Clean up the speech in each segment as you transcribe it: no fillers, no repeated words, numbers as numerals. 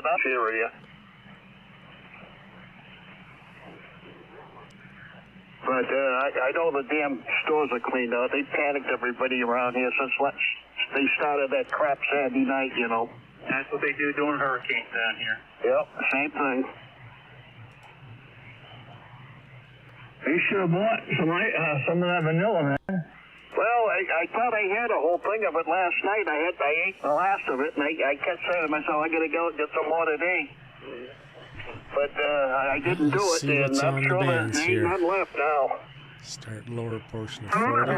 that area. But I know the damn stores are cleaned out. They panicked everybody around here since they started that crap Saturday night, you know. That's what they do during hurricanes down here. Yep, same thing. You should have bought some of that vanilla, man. Well, I thought I had a whole thing of it last night. I ate the last of it, and I kept saying to myself, I gotta go get some more today. But I didn't do it, and I'm sure there ain't none left now. Start lower portion of 40.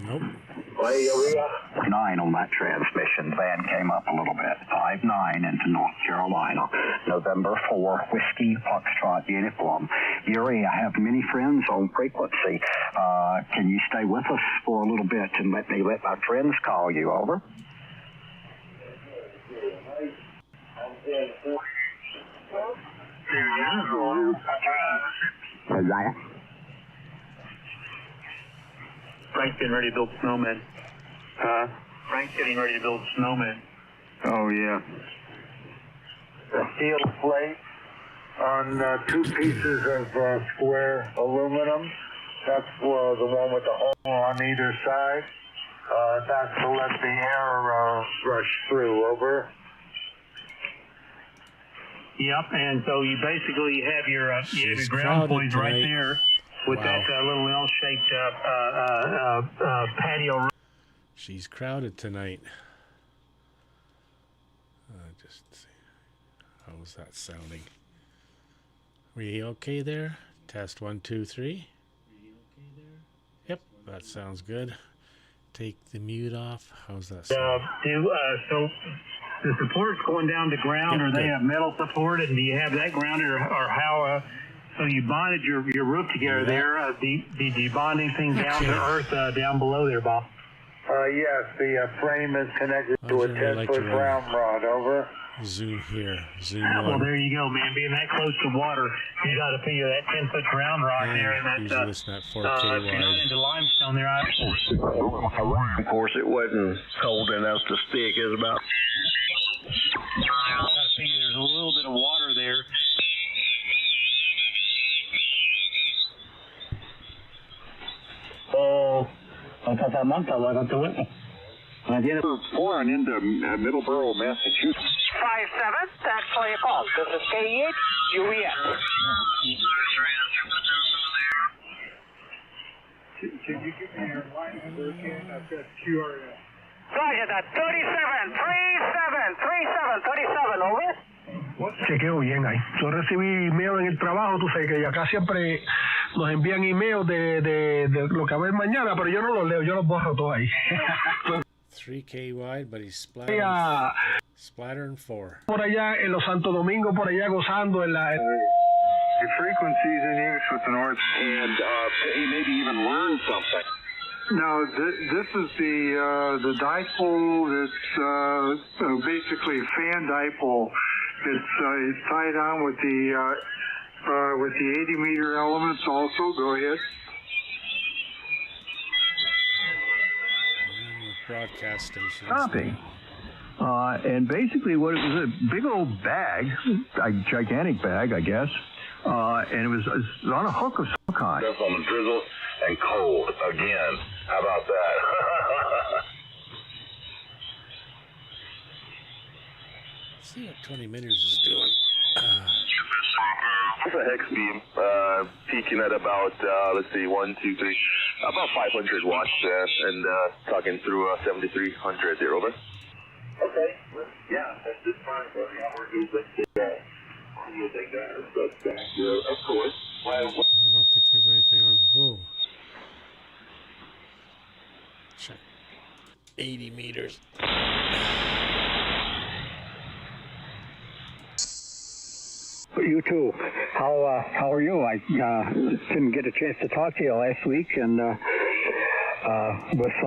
Nope. 9 on that transmission. Van came up a little bit. 5-9 into North Carolina. November 4, Whiskey Foxtrot uniform. Yuri, I have many friends on frequency. Can you stay with us for a little bit and let my friends call you? Over. Frank's getting ready to build snowmen. Huh? Frank's getting ready to build snowmen. Oh, yeah. A steel plate on 2 pieces of square aluminum. That's for the one with the hole on either side. That's to let the air rush through. Over. Yep, and so you basically have your ground poise right there with that little L-shaped patio. She's crowded tonight. Just see. How's that sounding? Were you okay there? Test 1, 2, 3. Were you okay there? Yep, that sounds good. Take the mute off. How's that sound? So the support's going down to ground, or they have metal support, and do you have that grounded, or how? So you bonded your roof together there. Did you bond anything down to earth down below there, Bob? Yes, the frame is connected to a 10-foot round rod. Over. Zoom here. Zoom well, one. there you go, man. Being that close to water, you got to figure that 10-foot round rod there, and that's listen at 4K if you're not into limestone there. Of course, it wasn't cold enough to stick. It was about. Got to figure there's a little bit of water there. Oh, Pouring into Middleborough, Massachusetts. 5-7, thanks for your call. This is KEH, UES. Can you give me your line number again? I've got QRS. Roger that. 37, over. Chequeo bien ahí. Yo recibí email en el trabajo, tú sabes que acá siempre nos envían email de lo que va a haber mañana, pero yo no los leo, yo los borro todos ahí. 3K wide, but he's splattering 4. Por allá en los Santo Domingo, por allá gozando en la... The frequencies in use with the North. And maybe even learn something. No, this is the dipole that's basically a fan dipole. It's tied on with the 80-meter elements also. Go ahead. Broadcast station. Copy. And basically what it was, a big old bag, a gigantic bag, I guess, and it was on a hook of some kind. That's on the drizzle and cold again. How about that? Let's see what 20 meters is doing. It's a hex beam, peaking at about, let's see, 1, 2, 3, about 500 watts there, and talking through 7300 there, over. Okay, yeah, that's just fine, but yeah, we're using that. But, of course. I don't think there's anything on. Whoa. Check. 80 meters. You too. How are you? I didn't get a chance to talk to you last week, and so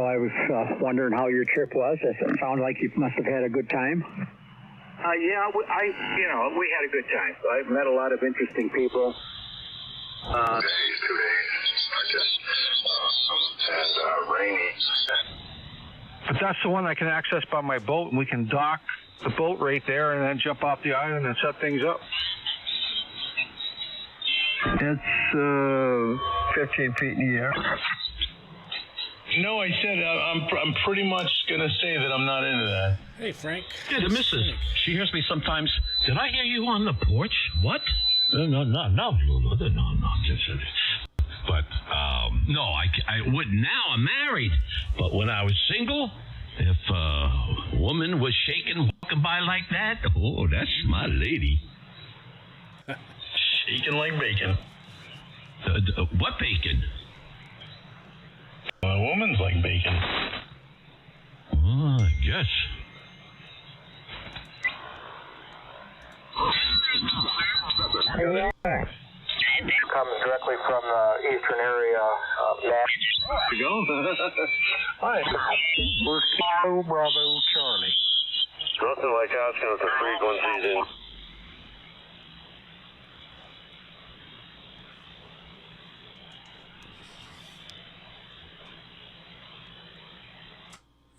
I was wondering how your trip was. It sounded like you must have had a good time. Yeah, we had a good time. So I've met a lot of interesting people. 2 days are just and rainy. But that's the one I can access by my boat, and we can dock the boat right there and then jump off the island and set things up. It's 15 feet in the air. No, I said I'm pretty much going to say that I'm not into that. Hey, Frank. Yeah, the missus. She hears me sometimes. Did I hear you on the porch? What? No. But, no, I wouldn't now. I'm married. But when I was single, if a woman was shaking, walking by like that, oh, that's my lady. Shaking like bacon. What bacon? A woman's like bacon. Oh, I guess. Comes directly from the eastern area of Nashville. To go? Hi. We're Kilo Bravo Charlie. Nothing like asking if the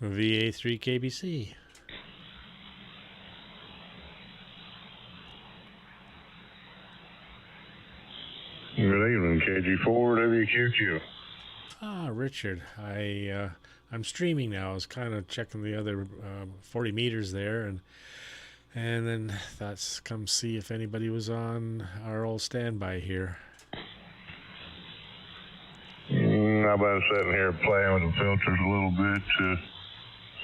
frequency's in. VA3KBC. Good evening, KG4 WQQ. Richard, I'm streaming now. I was kind of checking the other 40 meters there, and then thought come see if anybody was on our old standby here. I've been sitting here playing with the filters a little bit to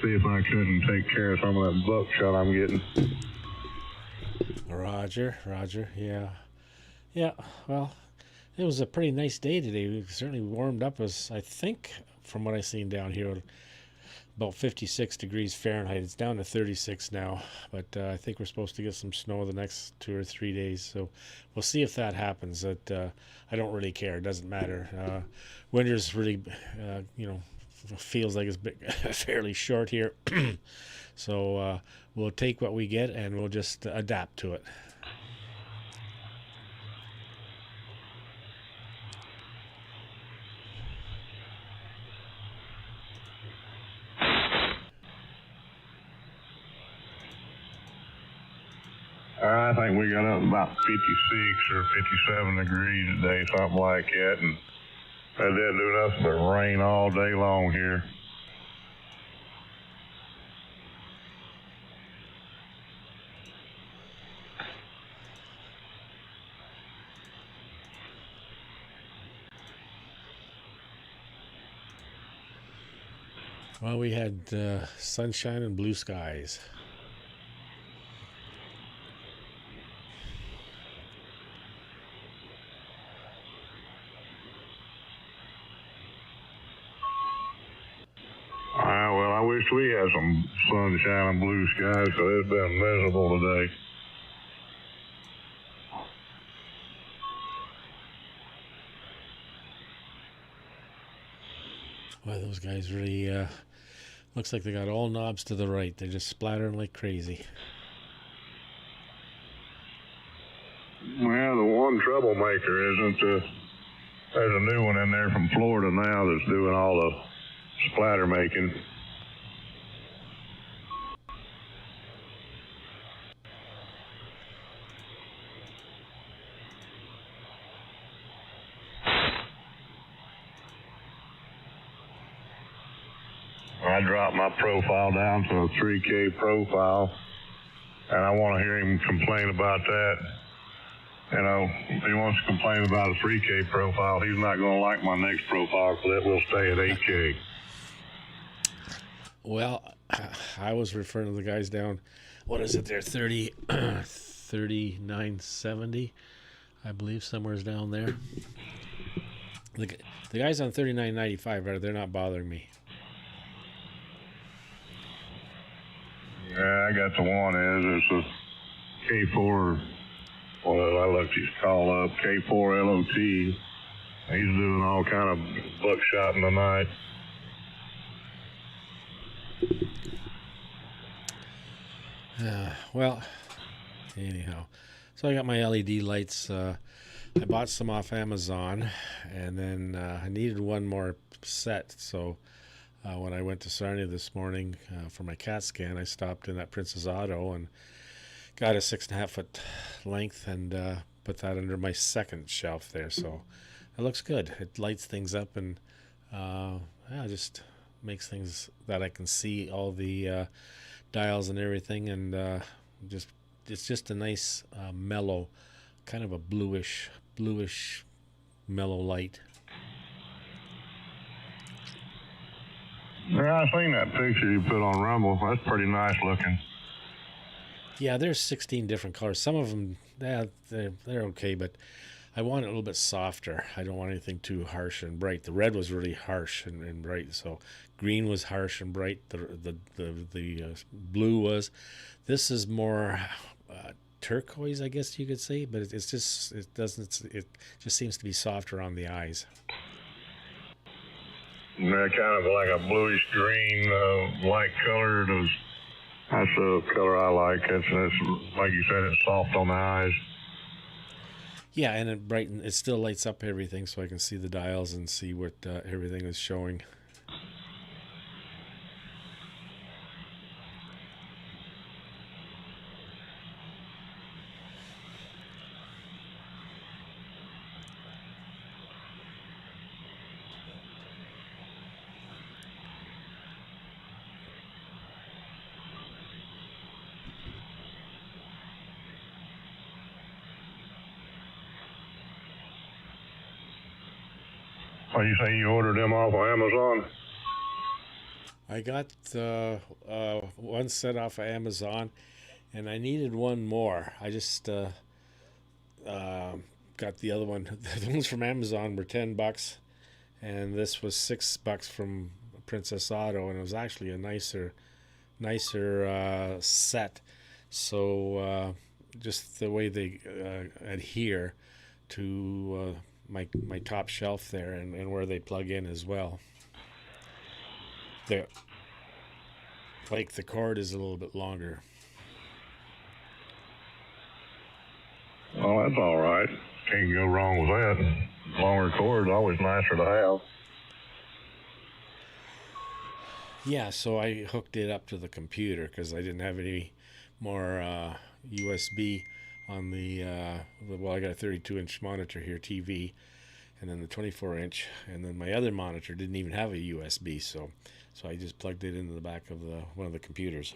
see if I couldn't take care of some of that buckshot I'm getting. Roger, yeah. Well, it was a pretty nice day today. We certainly warmed up, as I think, from what I've seen down here, about 56 degrees Fahrenheit. It's down to 36 now, but I think we're supposed to get some snow the next 2 or 3 days. So we'll see if that happens. I don't really care. It doesn't matter. Winter's really, feels like it's fairly short here. So we'll take what we get and we'll just adapt to it. I think we got up about 56 or 57 degrees today, something like that, and that didn't do nothing but rain all day long here. Well, we had sunshine and blue skies. Well, I wish we had some sunshine and blue skies, so it's been miserable today. Well, those guys really looks like they got all knobs to the right. They're just splattering like crazy. Well, the one troublemaker isn't there's a new one in there from Florida now that's doing all the splatter making. I dropped my profile down to a 3K profile, and I want to hear him complain about that. You know, if he wants to complain about a 3K profile, he's not going to like my next profile, because it will stay at 8K. Well, I was referring to the guys down, what is it there, 3970, I believe, somewhere's down there. The guys on 3995, they're not bothering me. Yeah, I got the one it's a K4, well, I looked his call up, K4 LOT. He's doing all kind of buckshotting tonight. Well, anyhow, so I got my LED lights. I bought some off Amazon, and then I needed one more set, so When I went to Sarnia this morning for my CAT scan, I stopped in at Princess Auto and got a 6.5 foot length and put that under my second shelf there. So it looks good. It lights things up and just makes things that I can see all the dials and everything, and it's just a nice mellow, kind of a bluish mellow light. Yeah, I seen that picture you put on Rumble. That's pretty nice looking. Yeah, there's 16 different colors. Some of them, they're okay, but I want it a little bit softer. I don't want anything too harsh and bright. The red was really harsh and bright, so green was harsh and bright. The blue was. This is more turquoise, I guess you could say, but it just seems to be softer on the eyes. They're kind of like a bluish green, light color. That's the color I like. It's like you said, it's soft on the eyes. Yeah, and it still lights up everything, so I can see the dials and see what everything is showing. Oh, you say you ordered them off of Amazon? I got one set off of Amazon, and I needed one more. I just got the other one. The ones from Amazon were $10, and this was $6 from Princess Auto, and it was actually a nicer set. So just the way they adhere to my top shelf there, and where they plug in as well. The cord is a little bit longer. Oh, that's all right. Can't go wrong with that. Longer cord is always nicer to have. Yeah, so I hooked it up to the computer because I didn't have any more USB on the I got a 32-inch monitor here, TV, and then the 24-inch, and then my other monitor didn't even have a USB, so I just plugged it into the back of one of the computers.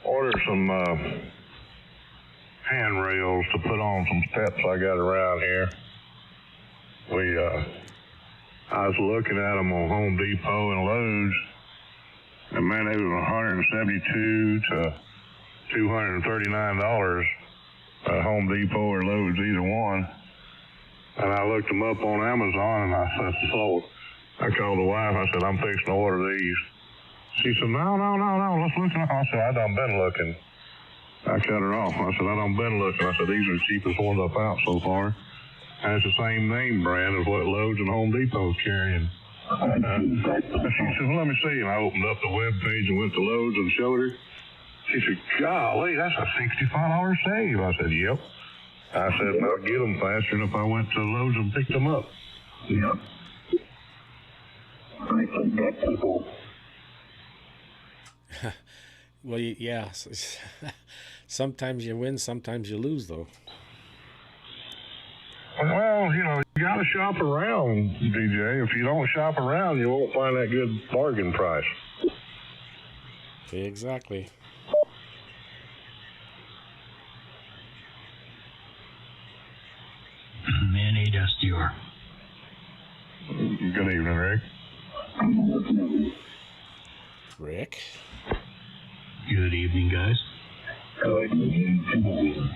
Ordered some handrails to put on some steps I got around here. I was looking at them on Home Depot and Lowe's, and man, they was $172 to $239 at Home Depot or Lowe's, either one. And I looked them up on Amazon, and I called the wife. I said, I'm fixing to order these. She said, no, let's look at them. I said, I done been looking. I cut her off. I said, I done been looking. I said, these are the cheapest ones I found so far. And it's the same name brand as what Lowe's and Home Depot's carrying. She said, well, let me see. And I opened up the web page and went to Lowe's and showed her. She said, golly, that's a $65 save. I said, yep. I said, I'll get them faster than if I went to Lowe's and picked them up. Yep. I think that people... Well, yeah. Sometimes you win, sometimes you lose, though. Well, you got to shop around, DJ. If you don't shop around, you won't find that good bargain price. Exactly. Man-8 SDR. Good evening, Rick. Rick? Good evening, guys. Good evening.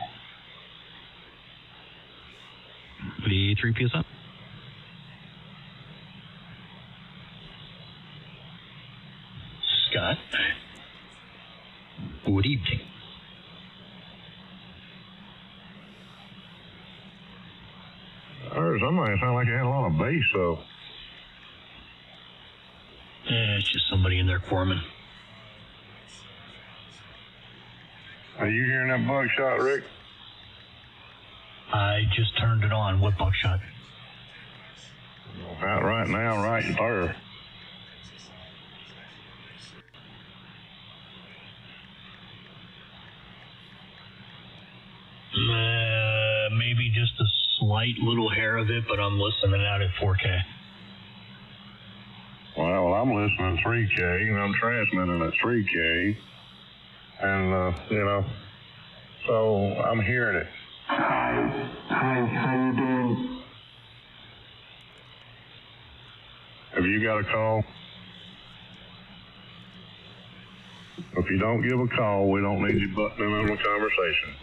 VA3KBC. Scott. heard somebody sound like they had a lot of bass, though. It's just somebody in there quarming. Are you hearing that buckshot, Rick? I just turned it on. What buckshot? About right now, right there. Maybe just a slight little hair of it, but I'm listening out at 4K. Well, I'm listening 3K, and I'm transmitting at 3K, and, so I'm hearing it. Hi, how you doing? Have you got a call? If you don't give a call, we don't need you butting in on the conversation.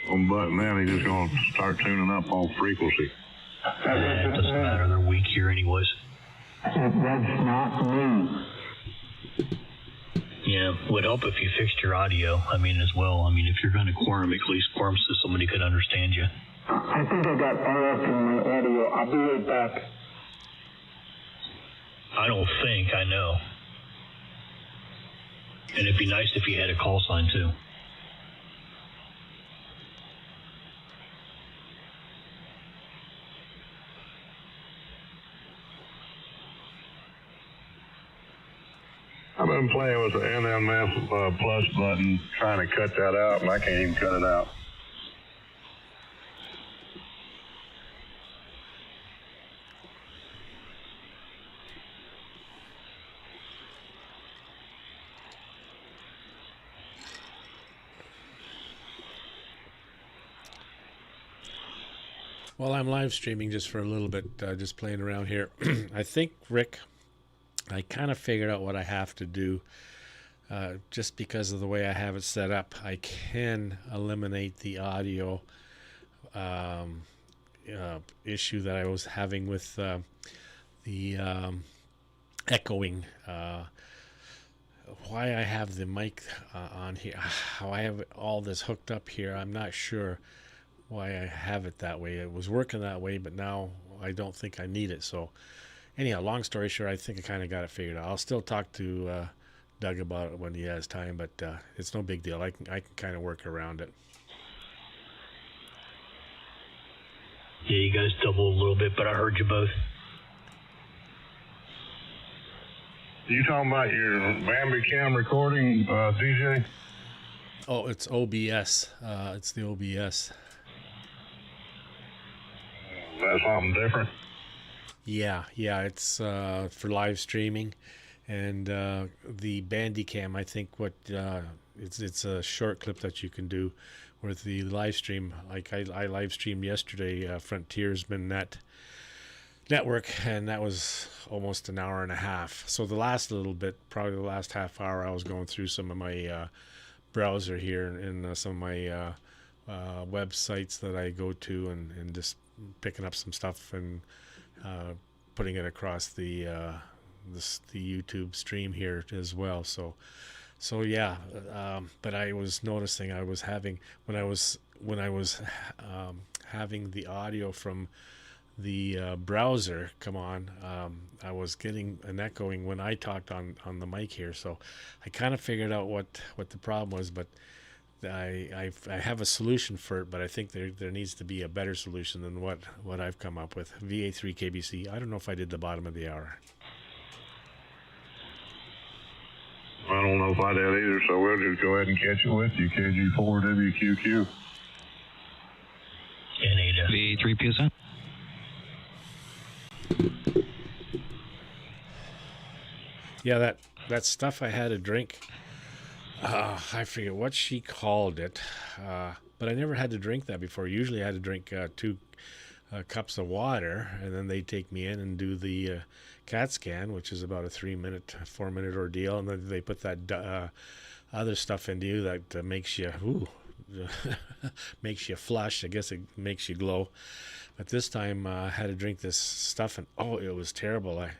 I'm butting in, he's just going to start tuning up on frequency. It doesn't matter, they're weak here anyways. That's not me. Yeah, would help if you fixed your audio, as well. If you're going to quorum, at least quorum so somebody could understand you. I think I got RF in my audio. I'll be right back. I don't think, I know. And it'd be nice if you had a call sign, too. I've been playing with the NMF plus button, trying to cut that out, and I can't even cut it out. Well, I'm live streaming just for a little bit, just playing around here. I think, Rick, I kind of figured out what I have to do. Just because of the way I have it set up, I can eliminate the audio issue that I was having with the echoing. Why I have the mic on here, how I have all this hooked up here, I'm not sure why I have it that way. It was working that way, but now I don't think I need it. So anyhow, long story short, I think I kind of got it figured out. I'll still talk to Doug about it when he has time, but it's no big deal. I can kind of work around it. Yeah, you guys doubled a little bit, but I heard you both. You talking about your Bambicam recording, DJ? Oh, it's OBS. It's the OBS. That's something different. Yeah, it's for live streaming, and the Bandicam. I think what it's a short clip that you can do with the live stream. Like I live streamed yesterday, Frontiersman Network, and that was almost an hour and a half. So the last little bit, probably the last half hour, I was going through some of my browser here and some of my websites that I go to, and just picking up some stuff and putting it across the YouTube stream here as well. So yeah, but I was noticing I was having when I was having the audio from the browser come on, I was getting an echoing when I talked on the mic here. So I kind of figured out what the problem was, but I have a solution for it, but I think there needs to be a better solution than what I've come up with. VA3KBC. I don't know if I did the bottom of the hour. I don't know if I did either, so we'll just go ahead and catch it with you. KG4WQQ. VA3PSN. Yeah, that stuff I had to drink. I forget what she called it, but I never had to drink that before. Usually I had to drink 2 cups of water, and then they take me in and do the CAT scan, which is about a 4-minute ordeal, and then they put that other stuff into you that makes you makes you flush. I guess it makes you glow. But this time I had to drink this stuff, and it was terrible. I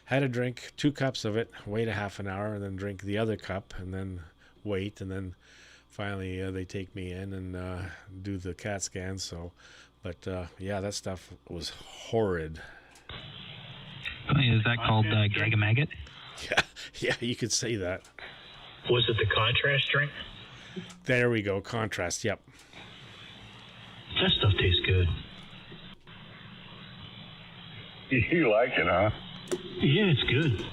had to drink 2 cups of it, wait a half an hour, and then drink the other cup, and then wait, and then finally they take me in and do the CAT scan. So, but yeah, that stuff was horrid. Is that called Gag-a-Maggot? Yeah, you could say that. Was it the contrast strength? There we go, contrast. Yep. That stuff tastes good. You like it, huh? Yeah, it's good.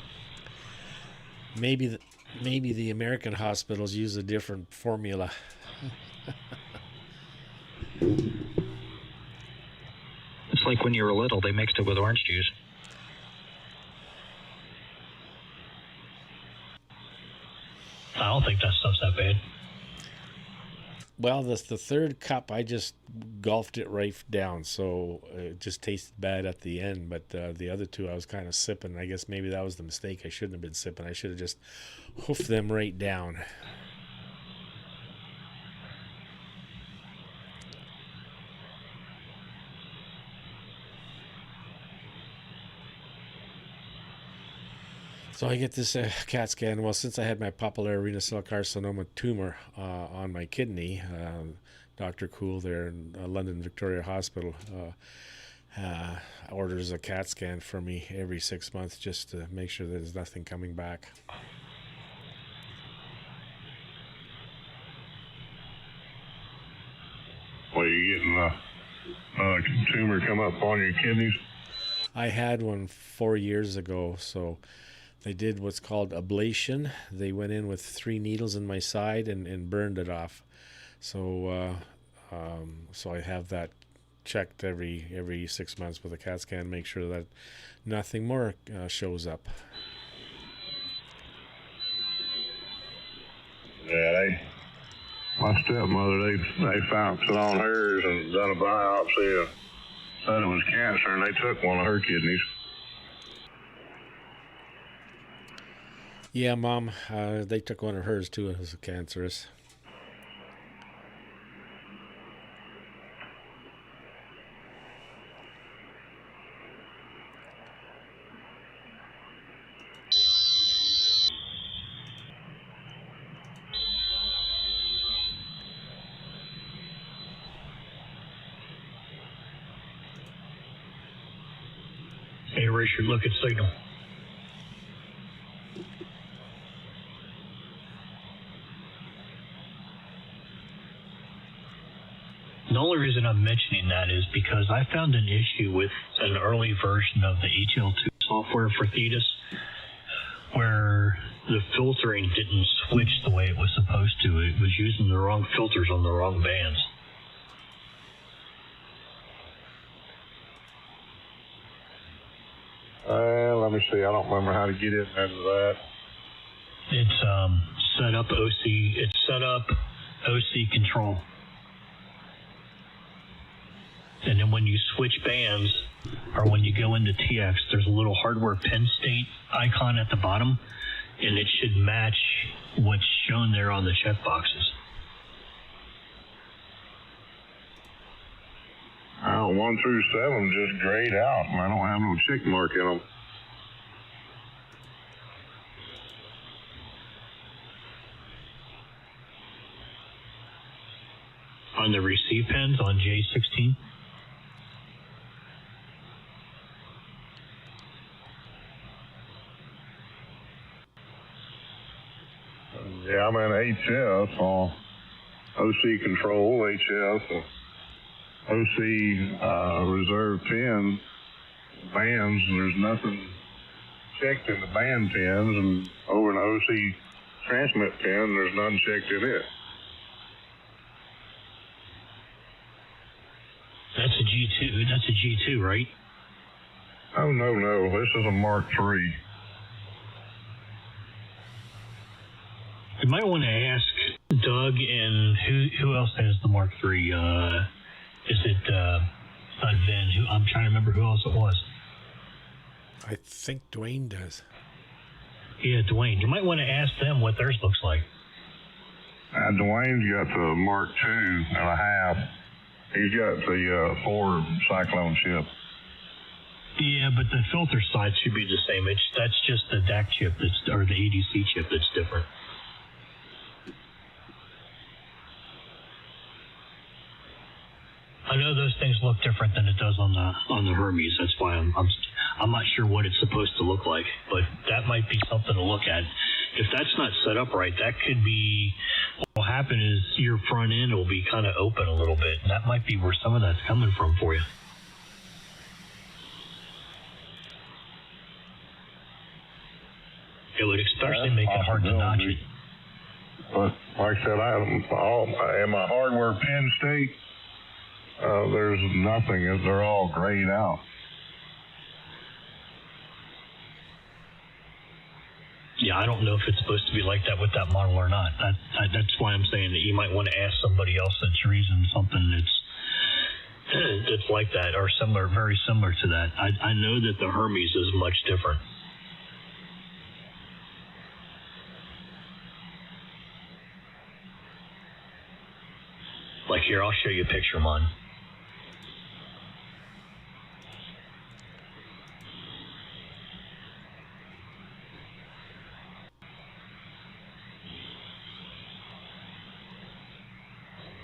Maybe the American hospitals use a different formula. It's like when you were little, they mixed it with orange juice. I don't think that stuff's that bad. Well, the third cup, I just gulped it right down, so it just tasted bad at the end. But the other two, I was kind of sipping. I guess maybe that was the mistake. I shouldn't have been sipping. I should have just hoofed them right down. So I get this CAT scan. Well, since I had my papillary renal cell carcinoma tumor on my kidney, Dr. Cool there in London Victoria Hospital orders a CAT scan for me every 6 months just to make sure that there's nothing coming back. Well, you getting a tumor come up on your kidneys? I had one 4 years ago, so they did what's called ablation. They went in with 3 needles in my side and burned it off. So so I have that checked every 6 months with a CAT scan, make sure that nothing more shows up. Yeah, my stepmother, they found it on hers and done a biopsy and said it was cancer, and they took one of her kidneys. Yeah, Mom, they took one of hers too. It was cancerous. Hey, raise your look at signal. The only reason I'm mentioning that is because I found an issue with an early version of the HL2 software for Thetis where the filtering didn't switch the way it was supposed to. It was using the wrong filters on the wrong bands. Let me see. I don't remember how to get into that. It's set up OC control. And then when you switch bands, or when you go into TX, there's a little hardware pen state icon at the bottom, and it should match what's shown there on the check boxes. 1 through 7 just grayed out, and I don't have no check mark in them. On the receive pens on J16? Yeah, I'm in HF on OC control, HF, OC reserve pin bands, and there's nothing checked in the band pins, and over in the OC transmit pin, there's nothing checked in it. That's a G2. That's a G2, right? Oh, no. This is a Mark III. You might want to ask Doug and who else has the Mark III. Is it not Ben? I'm trying to remember who else it was. I think Dwayne does. Yeah, Dwayne. You might want to ask them what theirs looks like. Dwayne's got the Mark II.5. He's got the 4 Cyclone chip. Yeah, but the filter side should be the same. That's just the DAC chip or the ADC chip that's different. I know those things look different than it does on the Hermes. That's why I'm not sure what it's supposed to look like, but that might be something to look at. If that's not set up right, that could be what will happen is your front end will be kind of open a little bit, and that might be where some of that's coming from for you. It would especially make it hard to notch it. But like I said, in my hardware pin state, there's nothing. They're all grayed out. Yeah, I don't know if it's supposed to be like that with that model or not. That's why I'm saying that you might want to ask somebody else that's using something that's like that or similar, very similar to that. I know that the Hermes is much different. Like here, I'll show you a picture of mine.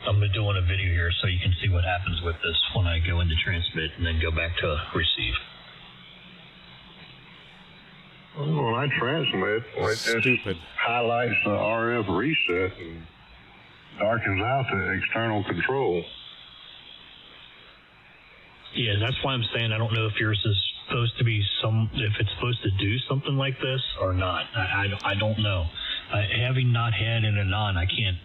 I'm going to do on a video here so you can see what happens with this when I go into transmit and then go back to receive. When I transmit, it just highlights the RF reset and darkens out the external control. Yeah, that's why I'm saying I don't know if yours is supposed to be if it's supposed to do something like this or not. I don't know. Having not had an Anan, I can't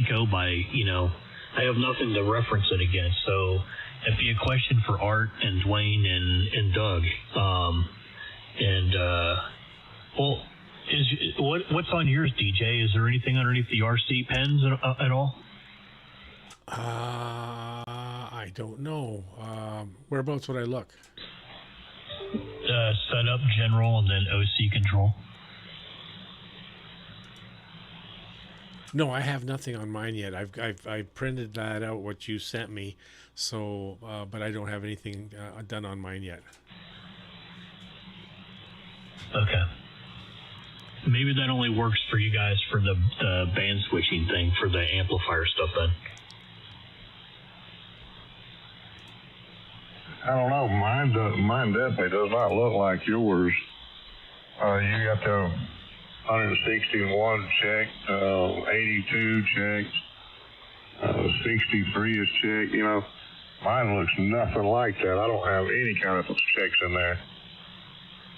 go by, I have nothing to reference it against. So it'd be a question for Art and Dwayne and Doug. What's on yours, DJ? Is there anything underneath the RC pens at all? I don't know. Whereabouts would I look? Setup, general, and then OC control. No, I have nothing on mine yet. I printed that out, what you sent me. So, but I don't have anything done on mine yet. Okay. Maybe that only works for you guys for the band switching thing for the amplifier stuff then. I don't know. Mine definitely does not look like yours. You got the 161 checked, 82 checked, 63 is checked. Mine looks nothing like that. I don't have any kind of checks in there.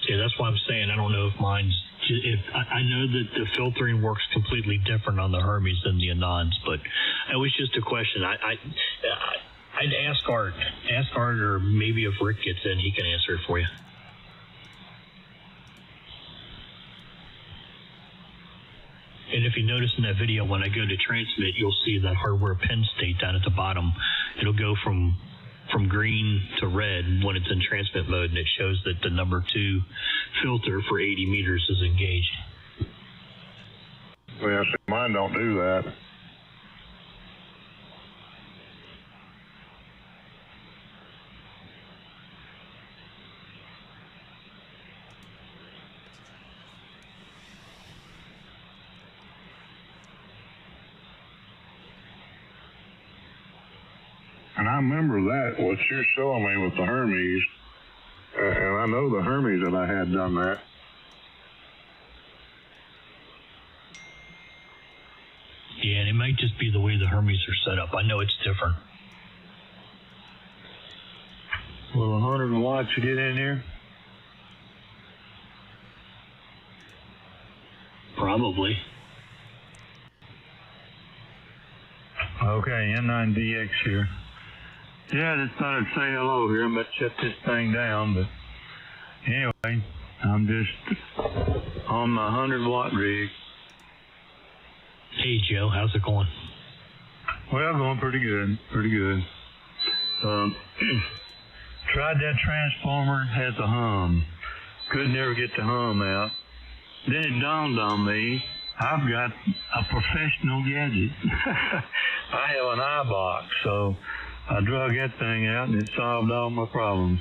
Yeah, that's why I'm saying I don't know if mine's. I know that the filtering works completely different on the Hermes than the Anans, but it was just a question. I'd ask Art, or maybe if Rick gets in, he can answer it for you. And if you notice in that video, when I go to transmit, you'll see that hardware pin state down at the bottom. It'll go from green to red when it's in transmit mode, and it shows that the number 2 filter for 80 meters is engaged. Well, mine don't do that. And I remember that, what you're showing me with the Hermes, and I know the Hermes that I had done that. Yeah, and it might just be the way the Hermes are set up. I know it's different. Will 100 watts get in here? Probably. Okay, N9DX here. Yeah, I just thought I'd say hello here. I'm about to shut this thing down, but anyway, I'm just on my 100-watt rig. Hey, Joe, how's it going? Well, going pretty good, pretty good. Tried that transformer, has a hum. Could never get the hum out. Then it dawned on me, I've got a professional gadget. I have an iBox, so I drug that thing out and it solved all my problems.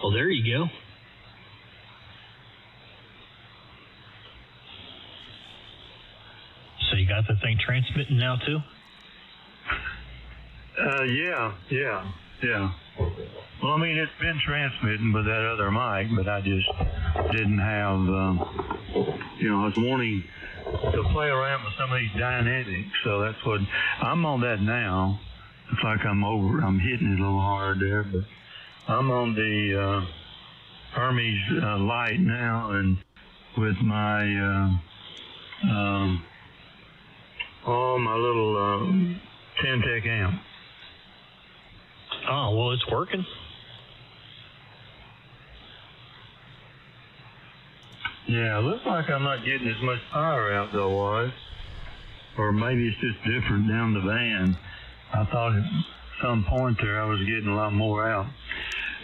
Well, there you go. So you got the thing transmitting now too? Yeah. Well, I mean, it's been transmitting with that other mic, but I just didn't have, I was wanting to play around with some of these dynamics, so that's what, I'm on that now. It's like I'm hitting it a little hard there, but I'm on the Hermes light now, and with my, my little 10-tech amp. Oh, well, it's working. Yeah, it looks like I'm not getting as much power out as I was. Or maybe it's just different down the van. I thought at some point there I was getting a lot more out.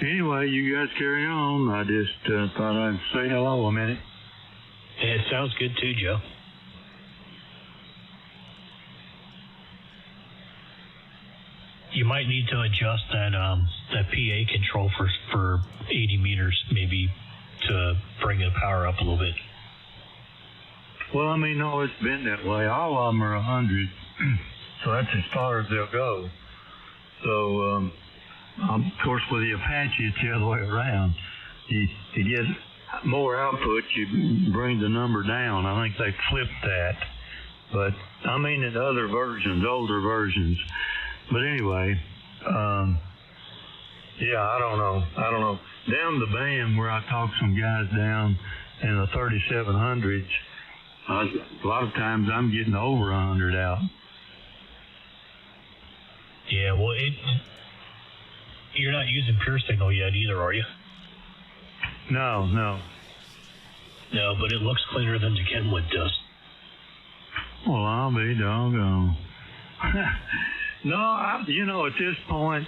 Anyway, you guys carry on. I just thought I'd say hello a minute. Yeah, it sounds good too, Joe. You might need to adjust that PA control for 80 meters, maybe, to bring the power up a little bit. Well, I mean, no, it's been that way. All of them are 100, so that's as far as they'll go. So, of course, with the Apache, it's the other way around. To get more output, you bring the number down. I think they flipped that. But, I mean, in other versions, older versions. But anyway, I don't know. Down the band where I talked some guys down in the 3700s, a lot of times I'm getting over 100 out. Yeah, well, you're not using pure signal yet either, are you? No. No, but it looks cleaner than the Kenwood does. Well, I'll be doggone. No, at this point,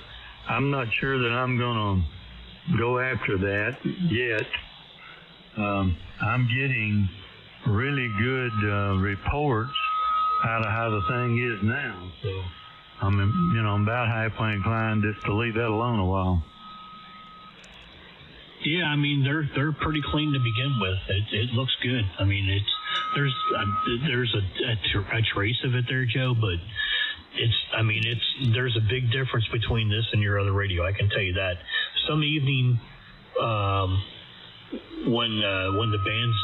I'm not sure that I'm going to go after that yet. I'm getting really good reports out of how the thing is now. So I'm about halfway inclined just to leave that alone a while. Yeah, I mean they're pretty clean to begin with. It looks good. I mean there's a trace of it there, Joe, but there's a big difference between this and your other radio. I can tell you that. Some evening, when the band's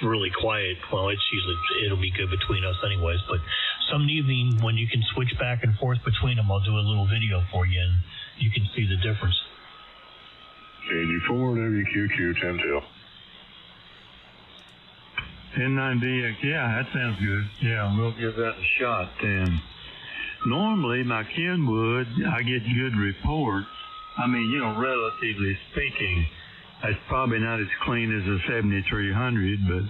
really quiet, well, it'll be good between us anyways. But some evening when you can switch back and forth between them, I'll do a little video for you, and you can see the difference. KG4 WQQ 10-2. N9BX, yeah, that sounds good. Yeah, we'll give that a shot then. Normally, my Kenwood, I get good reports. I mean, relatively speaking, it's probably not as clean as a 7300, but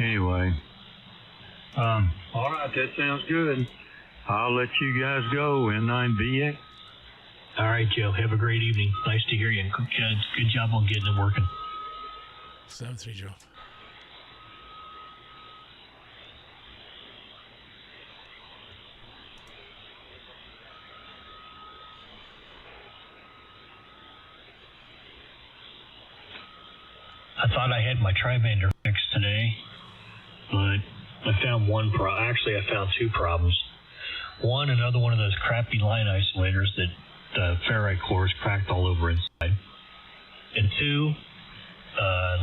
anyway. All right, that sounds good. I'll let you guys go, N9BX. All right, Joe. Have a great evening. Nice to hear you. Good job on getting it working. 7-3, Joe. I thought I had my tri-bander fixed today, but I found Actually, I found two problems. One, another one of those crappy line isolators that the ferrite core is cracked all over inside. And two,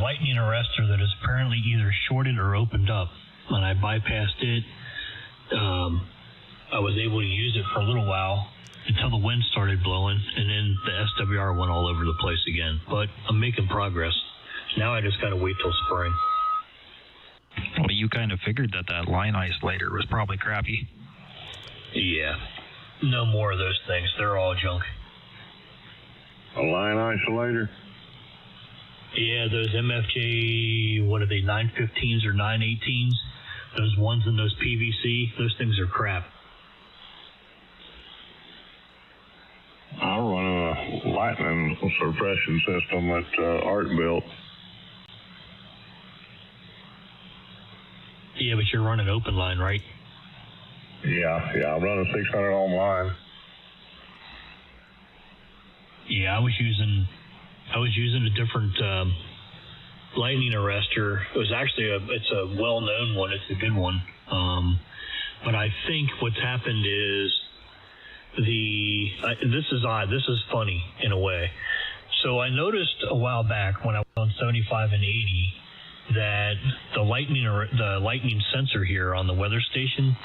lightning arrestor that is apparently either shorted or opened up. When I bypassed it, I was able to use it for a little while until the wind started blowing, and then the SWR went all over the place again. But I'm making progress. Now I just got to wait till spring. Well, you kind of figured that line isolator was probably crappy. Yeah. No more of those things. They're all junk. A line isolator? Yeah, those MFJ, what are they, 915s or 918s? Those ones in those PVC, those things are crap. I run a lightning suppression system that Art built. Yeah, but you're running open line, right? Yeah, I run a 600 ohm line. Yeah, I was using a different lightning arrestor. It was actually it's a well-known one. It's a good one. But I think what's happened is this is odd. This is funny in a way. So I noticed a while back when I was on 75 and 80 that the lightning sensor here on the weather station,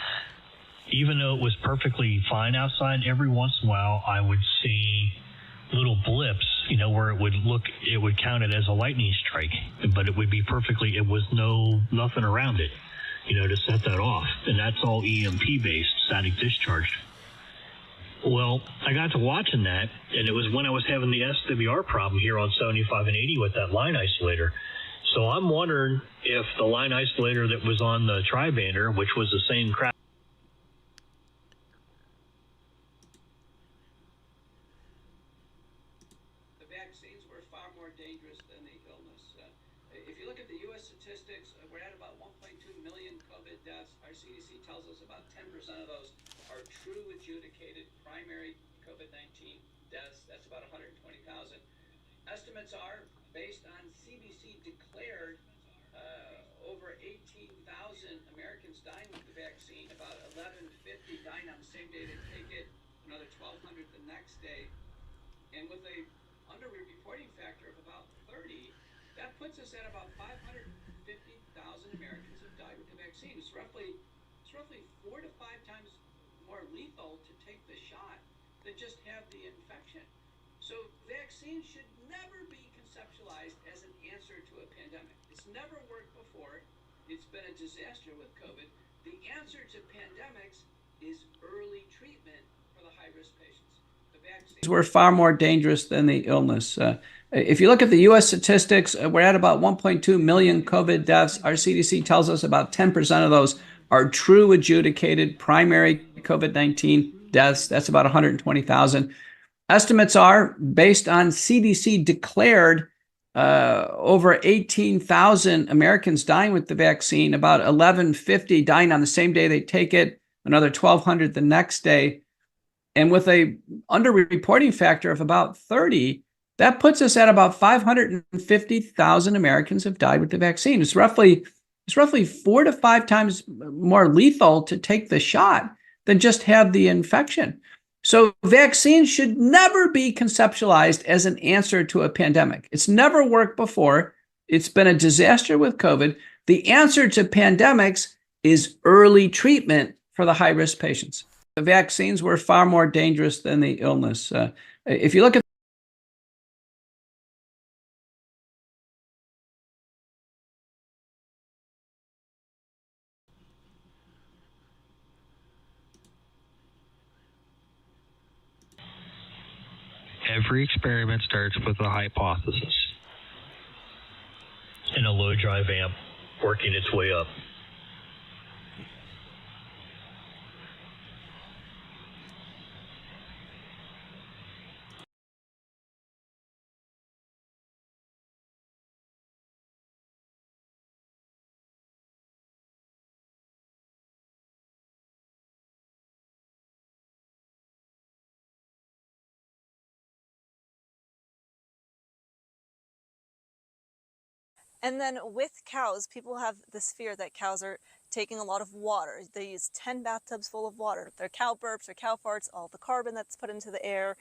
even though it was perfectly fine outside, every once in a while I would see little blips, where it would count it as a lightning strike, but it would be it was nothing around it, to set that off. And that's all EMP based, static discharged. Well, I got to watching that, and it was when I was having the SWR problem here on 75 and 80 with that line isolator. So I'm wondering if the line isolator that was on the tri-bander, which was the same crap. The vaccines were far more dangerous than the illness. If you look at the U.S. statistics, we're at about 1.2 million COVID deaths. Our CDC tells us about 10% of those are true adjudicated primary COVID-19 deaths. That's about 120,000. Estimates are, based on CDC declared, over 18,000 Americans dying with the vaccine, about 1,150 dying on the same day they take it, another 1,200 the next day. And with a under-reporting factor of about 30, that puts us at about 550,000 Americans have died with the vaccine. It's roughly 4 to 5 times more lethal to take the shot than just have the infection. So vaccines should never be conceptualized as an answer to a pandemic. It's never worked before. It's been a disaster with COVID. The answer to pandemics is early treatment for the high-risk patients. The vaccines were far more dangerous than the illness. If you look at the U.S. statistics, we're at about 1.2 million COVID deaths. Our CDC tells us about 10% of those are true adjudicated primary COVID-19 deaths. That's about 120,000. Estimates are, based on CDC declared, over 18,000 Americans dying with the vaccine, about 1,150 dying on the same day they take it, another 1,200 the next day. And with a under-reporting factor of about 30, that puts us at about 550,000 Americans have died with the vaccine. It's roughly 4 to 5 times more lethal to take the shot than just have the infection. So vaccines should never be conceptualized as an answer to a pandemic. It's never worked before. It's been a disaster with COVID. The answer to pandemics is early treatment for the high-risk patients. The vaccines were far more dangerous than the illness. If you look at every experiment starts with a hypothesis. And a low drive amp working its way up. And then with cows, people have this fear that cows are taking a lot of water. They use 10 bathtubs full of water. Their cow burps, their cow farts, all the carbon that's put into the air,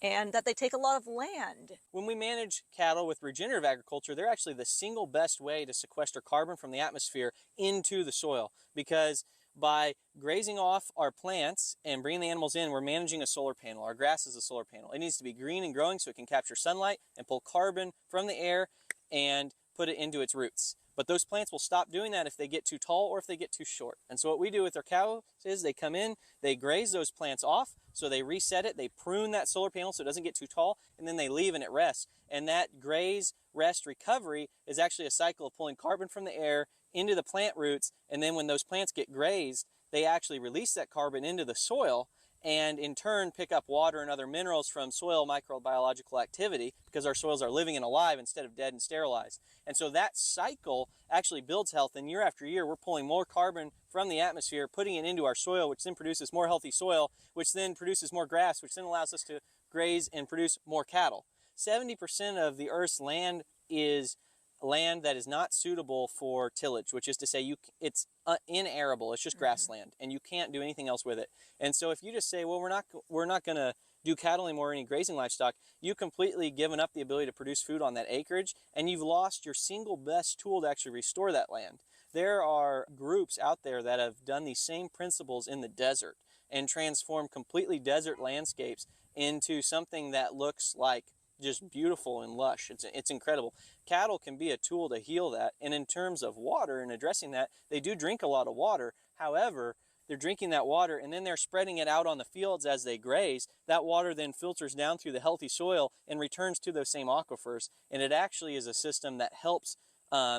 and that they take a lot of land. When we manage cattle with regenerative agriculture, they're actually the single best way to sequester carbon from the atmosphere into the soil, because by grazing off our plants and bringing the animals in, we're managing a solar panel. Our grass is a solar panel. It needs to be green and growing so it can capture sunlight and pull carbon from the air and put it into its roots. But those plants will stop doing that if they get too tall or if they get too short. And so what we do with our cows is they come in, they graze those plants off, so they reset it, they prune that solar panel so it doesn't get too tall, and then they leave and it rests. And that graze, rest, recovery is actually a cycle of pulling carbon from the air into the plant roots, and then when those plants get grazed, they actually release that carbon into the soil, and in turn pick up water and other minerals from soil microbiological activity, because our soils are living and alive instead of dead and sterilized. And so that cycle actually builds health, and year after year we're pulling more carbon from the atmosphere, putting it into our soil, which then produces more healthy soil, which then produces more grass, which then allows us to graze and produce more cattle. 70% of the Earth's land is land that is not suitable for tillage, which is to say it's inarable. It's just grassland, and you can't do anything else with it. And so if you just say, well, we're not going to do cattle anymore or any grazing livestock, you completely given up the ability to produce food on that acreage, and you've lost your single best tool to actually restore that land. There are groups out there that have done these same principles in the desert and transformed completely desert landscapes into something that looks like just beautiful and lush. It's incredible. Cattle can be a tool to heal that. And in terms of water and addressing that, they do drink a lot of water. However, they're drinking that water and then they're spreading it out on the fields as they graze. That water then filters down through the healthy soil and returns to those same aquifers. And it actually is a system that helps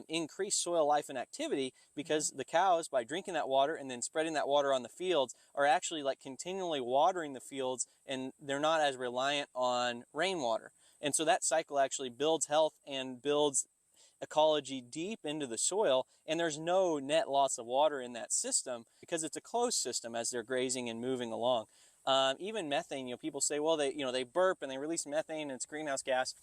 increase soil life and activity, because the cows, by drinking that water and then spreading that water on the fields, are actually like continually watering the fields, and they're not as reliant on rainwater. And so that cycle actually builds health and builds ecology deep into the soil, and there's no net loss of water in that system because it's a closed system as they're grazing and moving along. Even methane, people say, well, they burp and they release methane and it's greenhouse gas.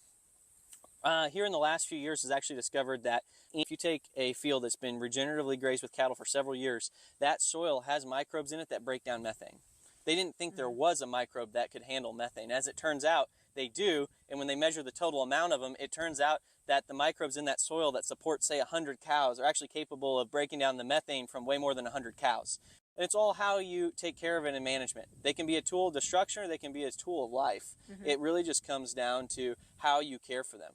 Here in the last few years has actually discovered that if you take a field that's been regeneratively grazed with cattle for several years, that soil has microbes in it that break down methane. They didn't think there was a microbe that could handle methane. As it turns out, they do, and when they measure the total amount of them, it turns out that the microbes in that soil that support, say, 100 cows are actually capable of breaking down the methane from way more than 100 cows. And it's all how you take care of it in management. They can be a tool of destruction or they can be a tool of life. It really just comes down to how you care for them.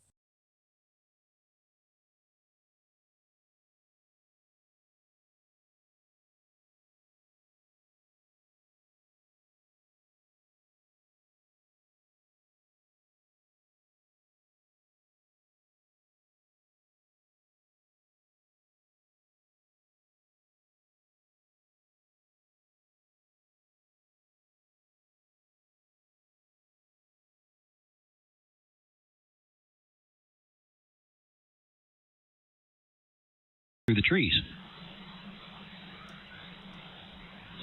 Through the trees.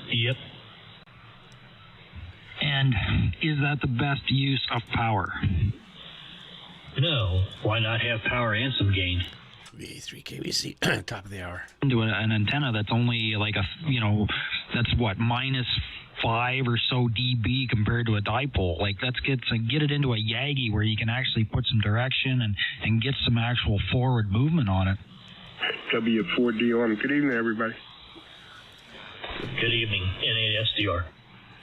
Yep. And is that the best use of power? No. Why not have power and some gain? VA3KBC, top of the hour. Into an antenna that's only like that's what, -5 or so dB compared to a dipole. Like, let's get it into a Yagi where you can actually put some direction and get some actual forward movement on it. W4D1. Good evening, everybody. Good evening, NA SDR.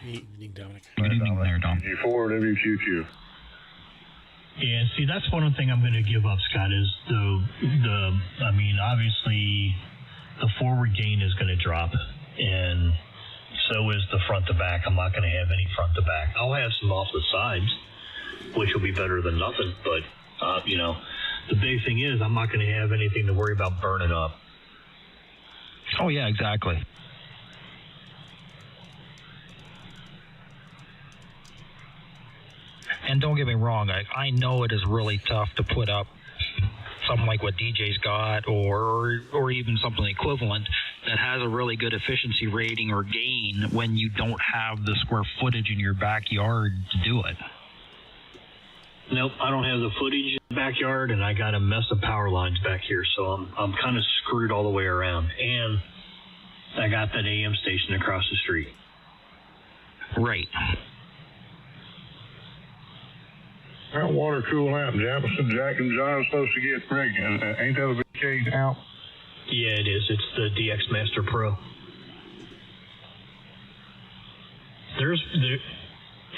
Good evening, Dominic. Good evening there, Dom. W4, WQQ. Yeah, see, that's one thing I'm going to give up, Scott, is obviously the forward gain is going to drop, and so is the front to back. I'm not going to have any front to back. I'll have some off the sides, which will be better than nothing, but, the big thing is I'm not going to have anything to worry about burning up. Oh, yeah, exactly. And don't get me wrong, I know it is really tough to put up something like what DJ's got or even something equivalent that has a really good efficiency rating or gain when you don't have the square footage in your backyard to do it. Nope, I don't have the footage in the backyard, and I got a mess of power lines back here, so I'm kind of screwed all the way around. And I got that AM station across the street. Right. That water cool out. Jefferson, Jack, and John's supposed to get pregnant. Ain't that a VK out? Yeah, it is. It's the DX Master Pro.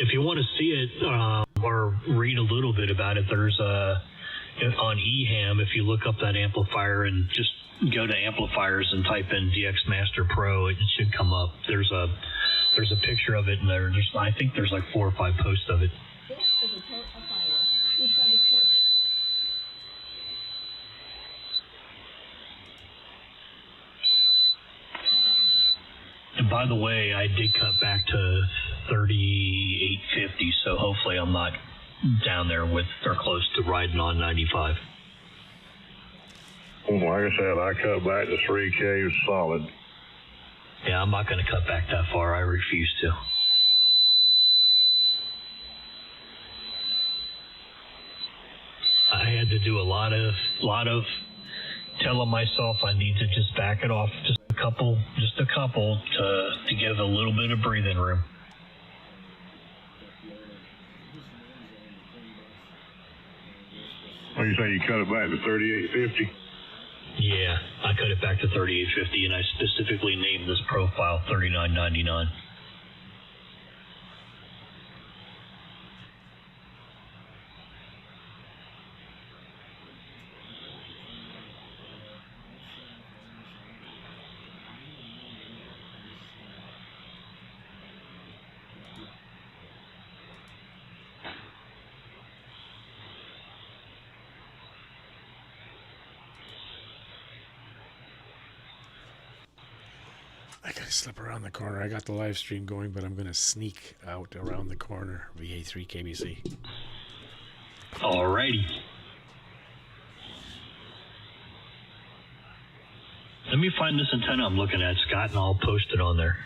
If you want to see it or read a little bit about it, there's on eHam, if you look up that amplifier and just go to amplifiers and type in DX Master Pro, it should come up. There's a picture of it, and I think there's like 4 or 5 posts of it. And by the way, I did cut back to 3850, so hopefully I'm not down there with or close to riding on 95. Like I said, I cut back to 3K solid. Yeah, I'm not going to cut back that far. I refuse to. I had to do a lot of telling myself I need to just back it off just a couple to give a little bit of breathing room. Well, you say you cut it back to 3850? Yeah, I cut it back to 3850, and I specifically named this profile 3999. I gotta slip around the corner. I got the live stream going, but I'm gonna sneak out around the corner. VA3KBC. Alrighty. Let me find this antenna I'm looking at, Scott, and I'll post it on there.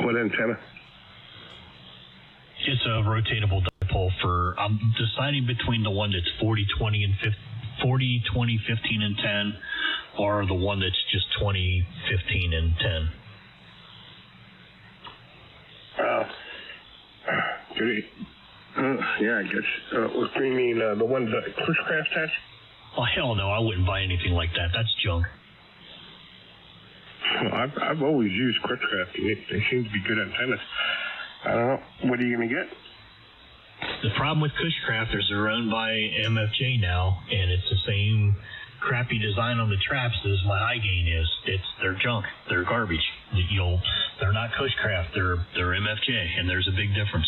What antenna? It's a rotatable dipole for, I'm deciding between the one that's 40, 20, and 40, 20, 15, and 10, or the one that's just 20, 15, and 10. Yeah, I guess. What do you mean, the one that Cushcraft has? Oh, hell no, I wouldn't buy anything like that. That's junk. Well, I've always used Cushcraft. They seem to be good antennas. I don't know. What are you going to get? The problem with Cushcraft is they're owned by MFJ now, and it's the same crappy design on the traps as my high gain is. They're junk. They're garbage. They're not Cushcraft. They're MFJ, and there's a big difference.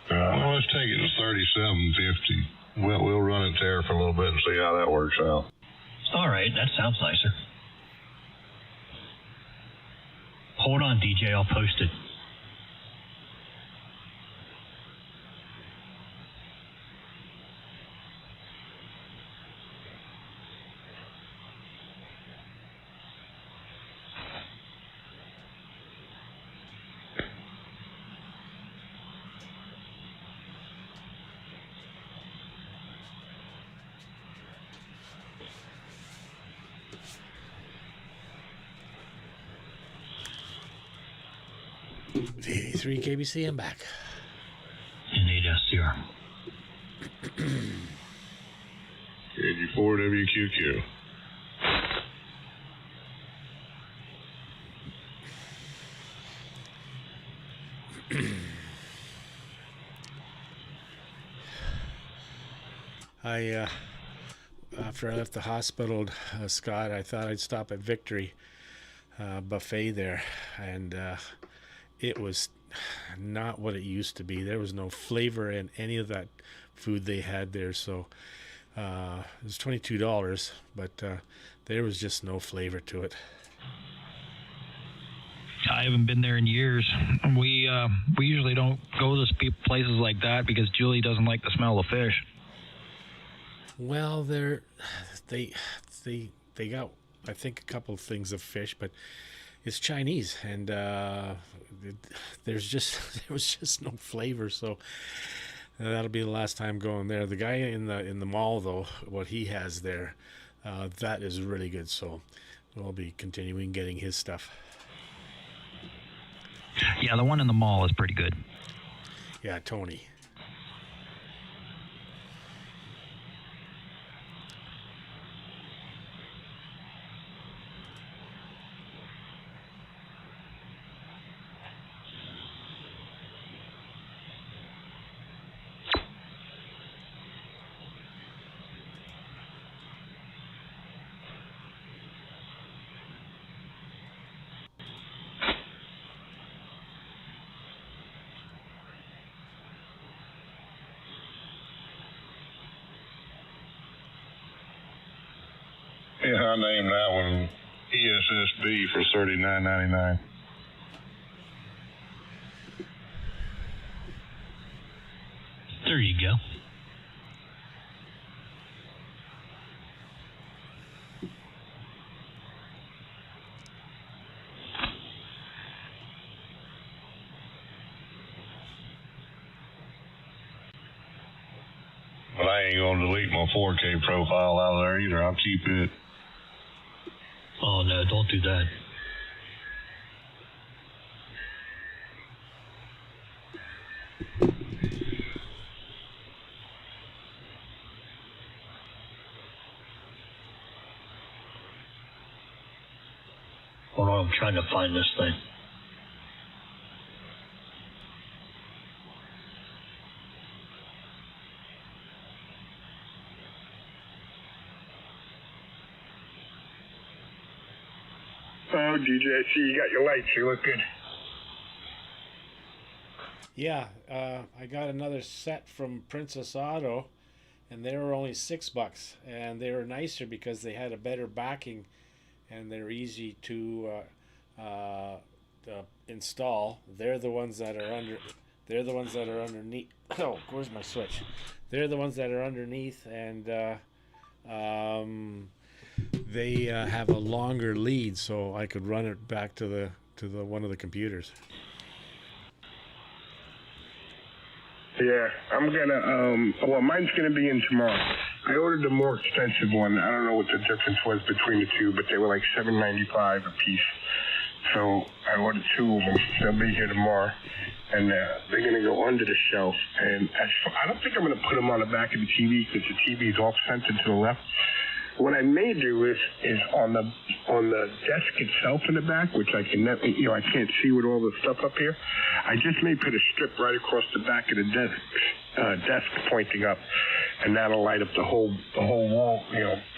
Well, let's take it to 3750. We'll run it there for a little bit and see how that works out. All right, that sounds nicer. Hold on, DJ. I'll post it. VA3KBC, I'm back. In 8SCR. KG4WQQ. After I left the hospital, Scott, I thought I'd stop at Victory buffet there, and it was not what it used to be. There was no flavor in any of that food they had there, so it was $22, but there was just no flavor to it. I haven't been there in years. We usually don't go to places like that because Julie doesn't like the smell of fish. Well, they got, I think, a couple of things of fish, but it's Chinese, and there was just no flavor. So that'll be the last time going there. The guy in the mall, though, what he has there, that is really good. So we'll be continuing getting his stuff. Yeah, the one in the mall is pretty good. Yeah, Tony. Yeah, I named that one ESSB for $39.99. There you go. ain't going to delete my 4K profile out of there either. I'll keep it. Oh, no, don't do that. Hold on, I'm trying to find this thing. Oh, DJ, I see you got your lights. You look good. Yeah, I got another set from Princess Auto, and they were only $6, and they were nicer because they had a better backing, and they're easy to install. They're the ones that are under. They're the ones that are underneath. Oh, where's my switch? They're the ones that are underneath, and they have a longer lead, so I could run it back to the one of the computers. Yeah, I'm gonna, well, mine's gonna be in tomorrow. I ordered the more expensive one. I don't know what the difference was between the two, but they were like $7.95 a piece. So I ordered 2 of them. They'll be here tomorrow. And they're gonna go under the shelf. And I don't think I'm gonna put them on the back of the TV because the TV is off-centered to the left. What I may do is on the desk itself in the back, which I can never, I can't see with all the stuff up here. I just may put a strip right across the back of the desk pointing up, and that'll light up the whole wall,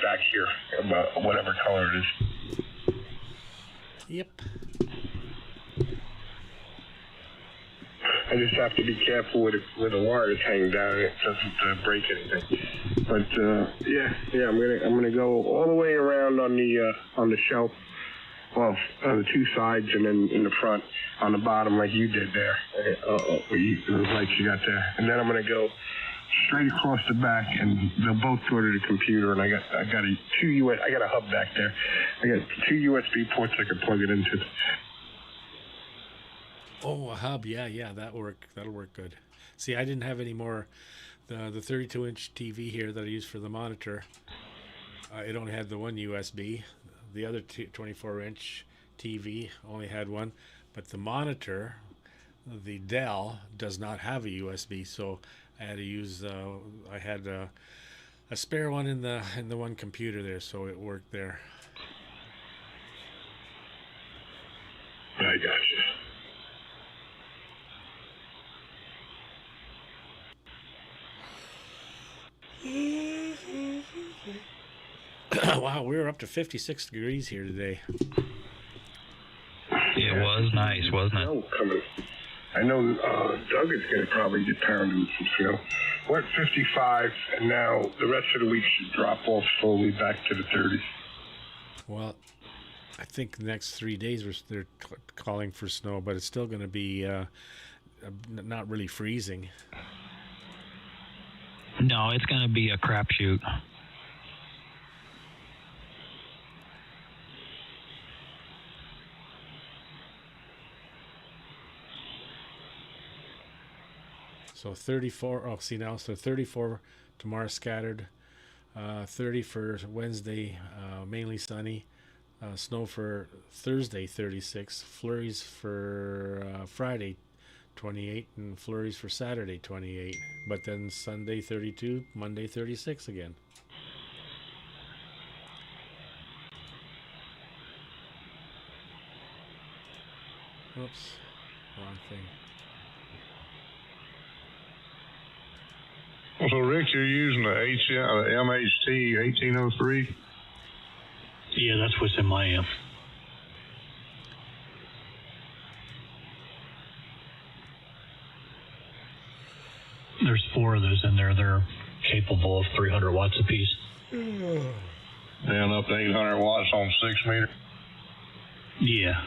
back here, about whatever color it is. Yep. I just have to be careful where the wires hang down. It doesn't break anything. But yeah, I'm gonna go all the way around on the shelf, well, on the 2 sides and then in the front on the bottom like you did there. The lights you got there, and then I'm gonna go straight across the back, and they'll both go to the computer. And I got I got a hub back there. I got 2 USB ports I can plug it into. Oh, a hub, yeah, that'll work good. See, I didn't have any more. The 32-inch TV here that I use for the monitor, it only had the one USB. The other 24-inch TV only had one, but the monitor, the Dell, does not have a USB, so I had to use. I had a spare one in the one computer there, so it worked there. I got you. Wow, we were up to 56 degrees here today. It was nice, wasn't it? I know Doug is going to probably get pounded with some snow. We're at 55, and now the rest of the week should drop off slowly back to the 30s. Well, I think the next 3 days they're calling for snow, but it's still going to be not really freezing. No, it's going to be a crapshoot. So 34, oh, see now, so 34 tomorrow scattered, 30 for Wednesday, mainly sunny, snow for Thursday, 36, flurries for Friday, 28, and flurries for Saturday, 28, but then Sunday, 32, Monday, 36 again. Oops, wrong thing. So, Rick, you're using the MHT 1803? Yeah, that's what's in my amp. There's 4 of those in there. They're capable of 300 watts apiece. And up to 800 watts on 6 meter? Yeah.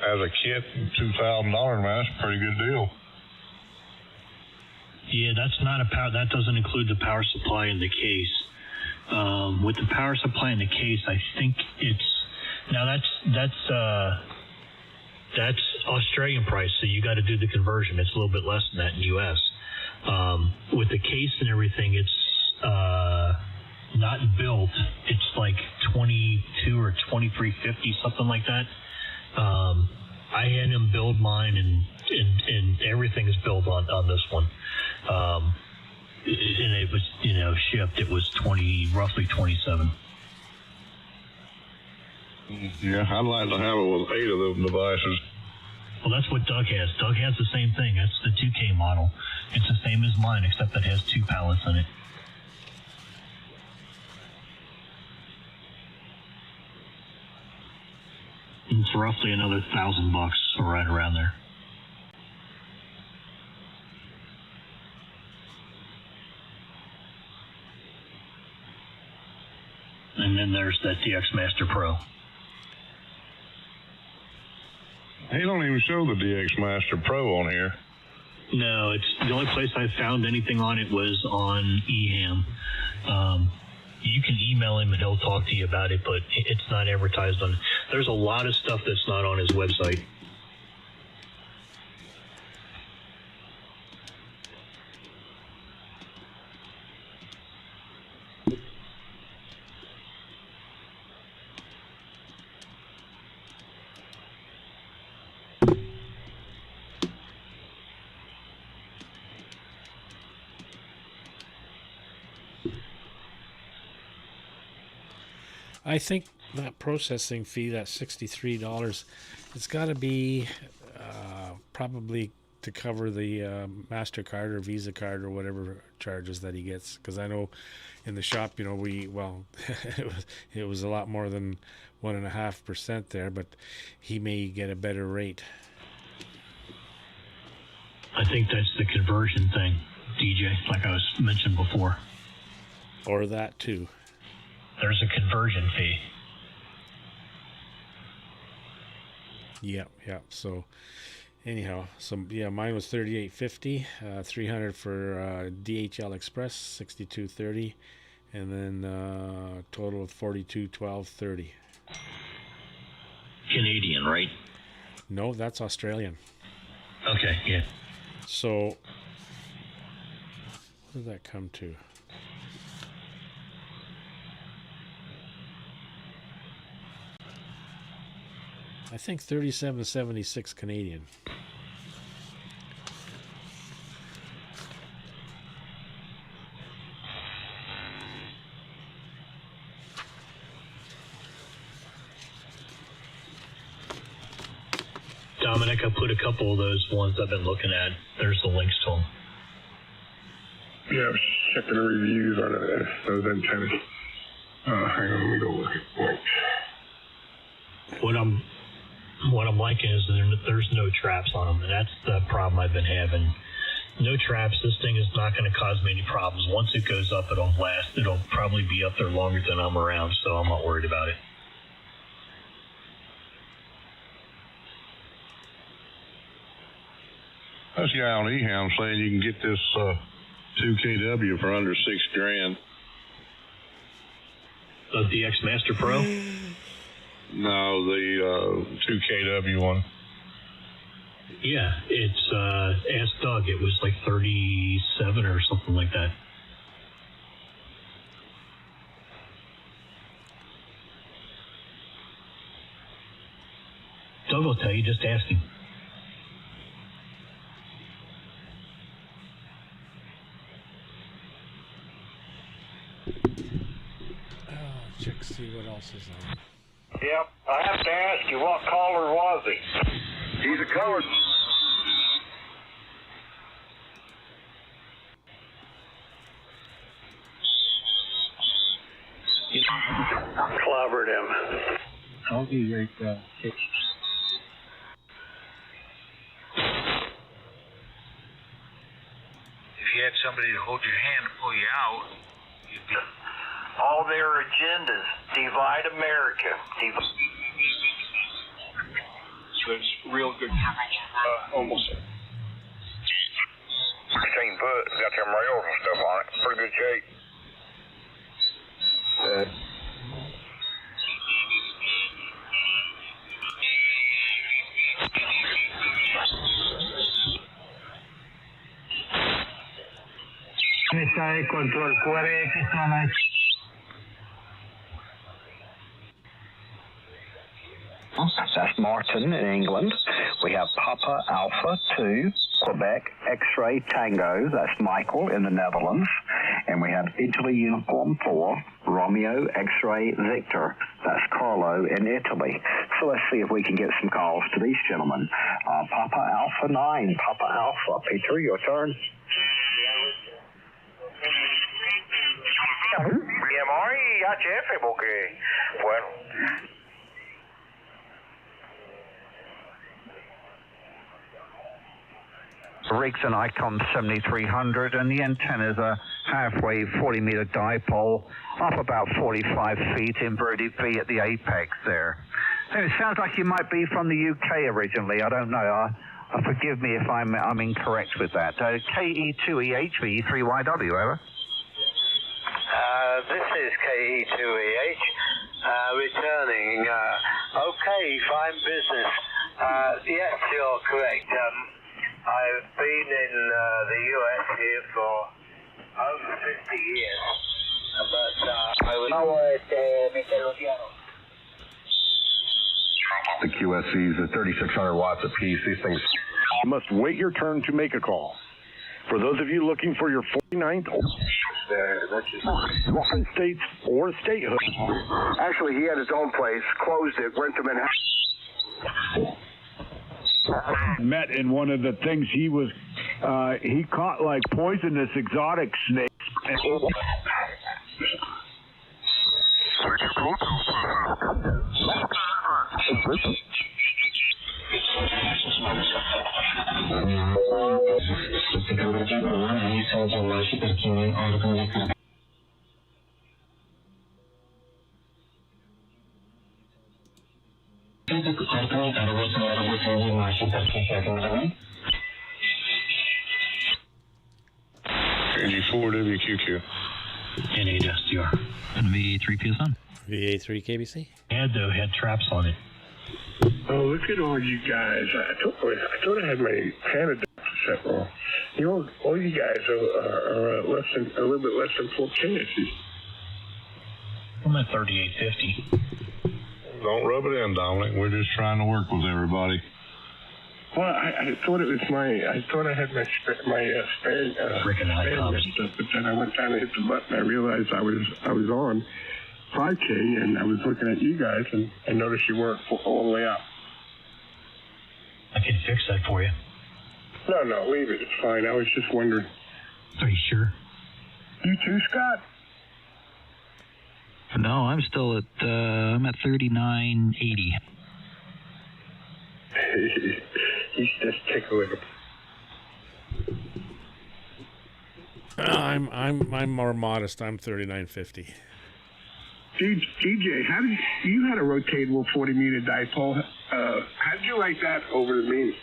As a kit, $2,000, man, that's a pretty good deal. Yeah, that's not a power. That doesn't include the power supply in the case. With the power supply in the case, I think it's now that's Australian price, so you got to do the conversion. It's a little bit less than that in the U.S. With the case and everything, it's not built. It's like $22 or $23.50, something like that. I had him build mine, and everything is built on this one. And it was, shipped. It was roughly 27. Yeah, I'd like to have it with 8 of those devices. Well, that's what Doug has. Doug has the same thing. That's the 2K model. It's the same as mine, except it has 2 pallets in it. It's roughly another $1,000, or right around there. And then there's that DX Master Pro. He don't even show the DX Master Pro on here. No, it's the only place I found anything on it was on eHam. You can email him and he'll talk to you about it, but it's not advertised on. There's a lot of stuff that's not on his website. I think that processing fee, that $63, it's got to be probably to cover the MasterCard or Visa card or whatever charges that he gets. Because I know in the shop, it was a lot more than 1.5% there, but he may get a better rate. I think that's the conversion thing, DJ, like I was mentioned before. Or that too. There's a conversion fee. Yep. So anyhow, mine was $38.50, $300 for DHL Express, $62.30, and then total of $42.12.30. Canadian, right? No, that's Australian. Okay, yeah. So what did that come to? I think $37.76 Canadian. Dominic, I put a couple of those ones I've been looking at. There's the links to them. Yeah, I was checking the reviews on those antennas. Hang on, let me go look at links. What I'm liking is there's no traps on them, and that's the problem I've been having. No traps. This thing is not going to cause me any problems. Once it goes up, it'll last. It'll probably be up there longer than I'm around, so I'm not worried about it. This guy on eHam saying you can get this 2KW for under $6,000. The DX Master Pro? No, the 2KW one. Yeah, it's Ask Doug. It was like 37 or something like that. Doug will tell you. Just ask him. Check to see what else is on. Yep, I have to ask you, what caller was he? He's a coward. Clobbered him. I'll be right back. If you had somebody to hold your hand and pull you out, you'd be... All their agendas, divide America. So it's real good. Almost. 16 foot, got them rails and stuff on it. Pretty good shape. Mensaje control QRX a la... That's Martin in England. We have Papa Alpha 2, Quebec X-Ray Tango. That's Michael in the Netherlands. And we have Italy Uniform 4, Romeo X-Ray Victor. That's Carlo in Italy. So let's see if we can get some calls to these gentlemen. Papa Alpha 9, Papa Alpha. Peter, your turn. Mi amor, y HF, porque, bueno. Rig's an Acom 7300, and the antenna's a half-wave 40-meter dipole, up about 45 feet, inverted V at the apex there. And it sounds like you might be from the UK originally. I don't know. Forgive me if I'm incorrect with that. KE2EH VA3YW, over. This is KE2EH, returning. Okay, fine business. Yes, you're correct. I've been in the US here for over 50 years, but I was... The QSCs are 3,600 watts apiece. These things... You must wait your turn to make a call. For those of you looking for your 49th states or statehood. Actually, he had his own place, closed it, went to Manhattan. Met in one of the things he was, he caught like poisonous exotic snakes. NG4WQQ. N8 SDR. And VA3KBC. VA3KBC. Had traps on it. Oh, look at all you guys. I thought I had my Canada set wrong. You know, all you guys are a little bit less than 4K. I'm at 3850. Don't rub it in, Dominic. We're just trying to work with everybody. Well, I thought it was I thought I had my stuff, but then I went down and hit the button. I realized I was on 5K, and I was looking at you guys, and I noticed you weren't all the way up. I can fix that for you. No, leave it. It's fine. I was just wondering. Are you sure? You too, Scott? No, I'm still at, I'm at 3980. He's just tickling him. I'm more modest. I'm 3950. DJ, how did you had a rotatable 40-meter dipole? How did you like that over the meter?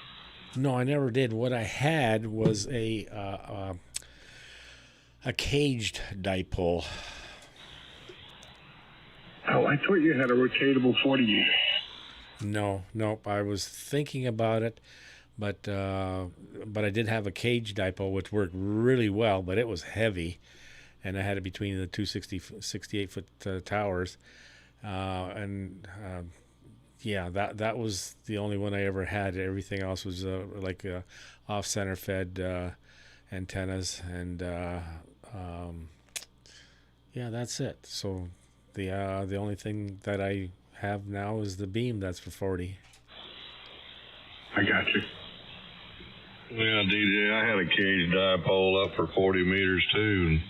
No, I never did. What I had was a caged dipole. Oh, I thought you had a rotatable 40-meter. Nope. I was thinking about it, but I did have a cage dipole, which worked really well, but it was heavy, and I had it between the two 68-foot towers, that was the only one I ever had. Everything else was like off-center fed antennas, and that's it. So the only thing that I have now is the beam that's for 40. I got you. Yeah, DJ, I had a cage dipole up for 40 meters too, and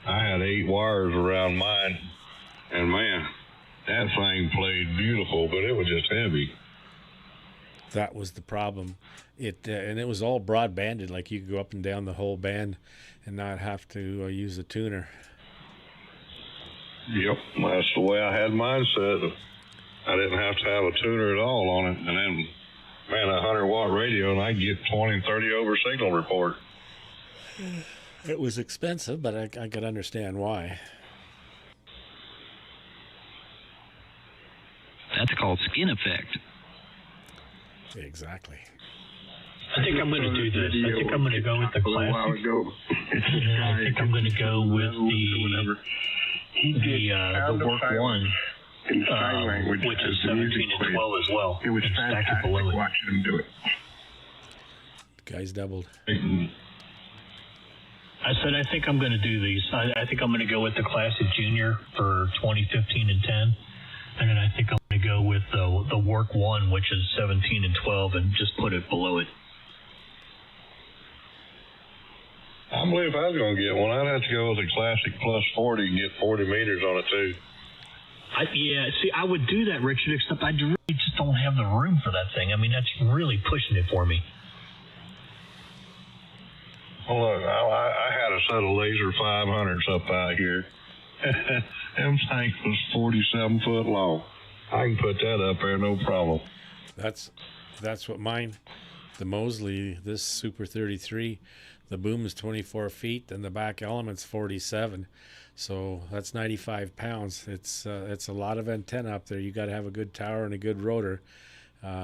I had 8 wires around mine, and man, that thing played beautiful, but it was just heavy. That was the problem. And it was all broad-banded, like you could go up and down the whole band and not have to use a tuner. Yep, that's the way I had mine set. I didn't have to have a tuner at all on it. And then, man, a 100-watt radio, and I get 20 and 30 over signal report. It was expensive, but I could understand why. That's called skin effect. Exactly. I think I'm going to do this. I think I'm going to go with the classic. I think I'm going to go with the work one, in sign language, which is 17 and 12 as well. It was and fantastic below it. watching him do it. Guys doubled. I said I think I'm going to do these. I think I'm going to go with the Classic Junior for 20, 15, and 10. And then I think I'm going to go with the Work 1, which is 17 and 12, and just put it below it. I believe if I was going to get one, I'd have to go with the Classic Plus 40 and get 40 meters on it, too. I would do that, Richard, except I really just don't have the room for that thing. I mean, that's really pushing it for me. Well, look, I had a set of laser 500s up out here. Them tank was 47 foot long. I can put that up there, no problem. That's what mine, the Mosely, this Super 33, the boom is 24 feet and the back element's 47. So that's 95 pounds. It's a lot of antenna up there. You got to have a good tower and a good rotor.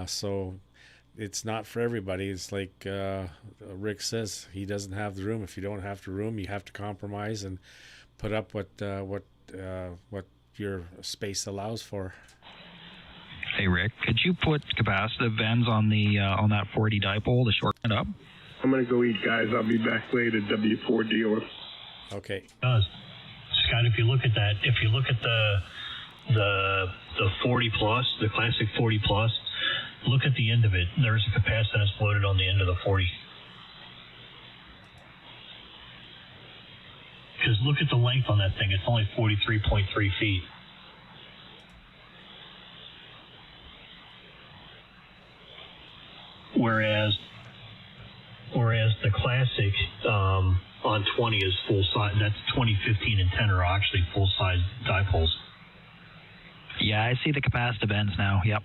So it's not for everybody. It's like Rick says, he doesn't have the room. If you don't have the room, you have to compromise and put up what your space allows for. Hey Rick, could you put capacitive ends on the on that 40 dipole to shorten it up? I'm going to go eat, guys. I'll be back later, W4 dealer. Okay. Scott, if you look at that, if you look at the 40 plus, the Classic 40 plus, look at the end of it. There's a capacitance loaded on the end of the 40. Because look at the length on that thing. It's only 43.3 feet. Whereas the Classic on 20 is full size. That's 20, 15, and 10 are actually full size dipoles. Yeah, I see the capacitive ends now. Yep.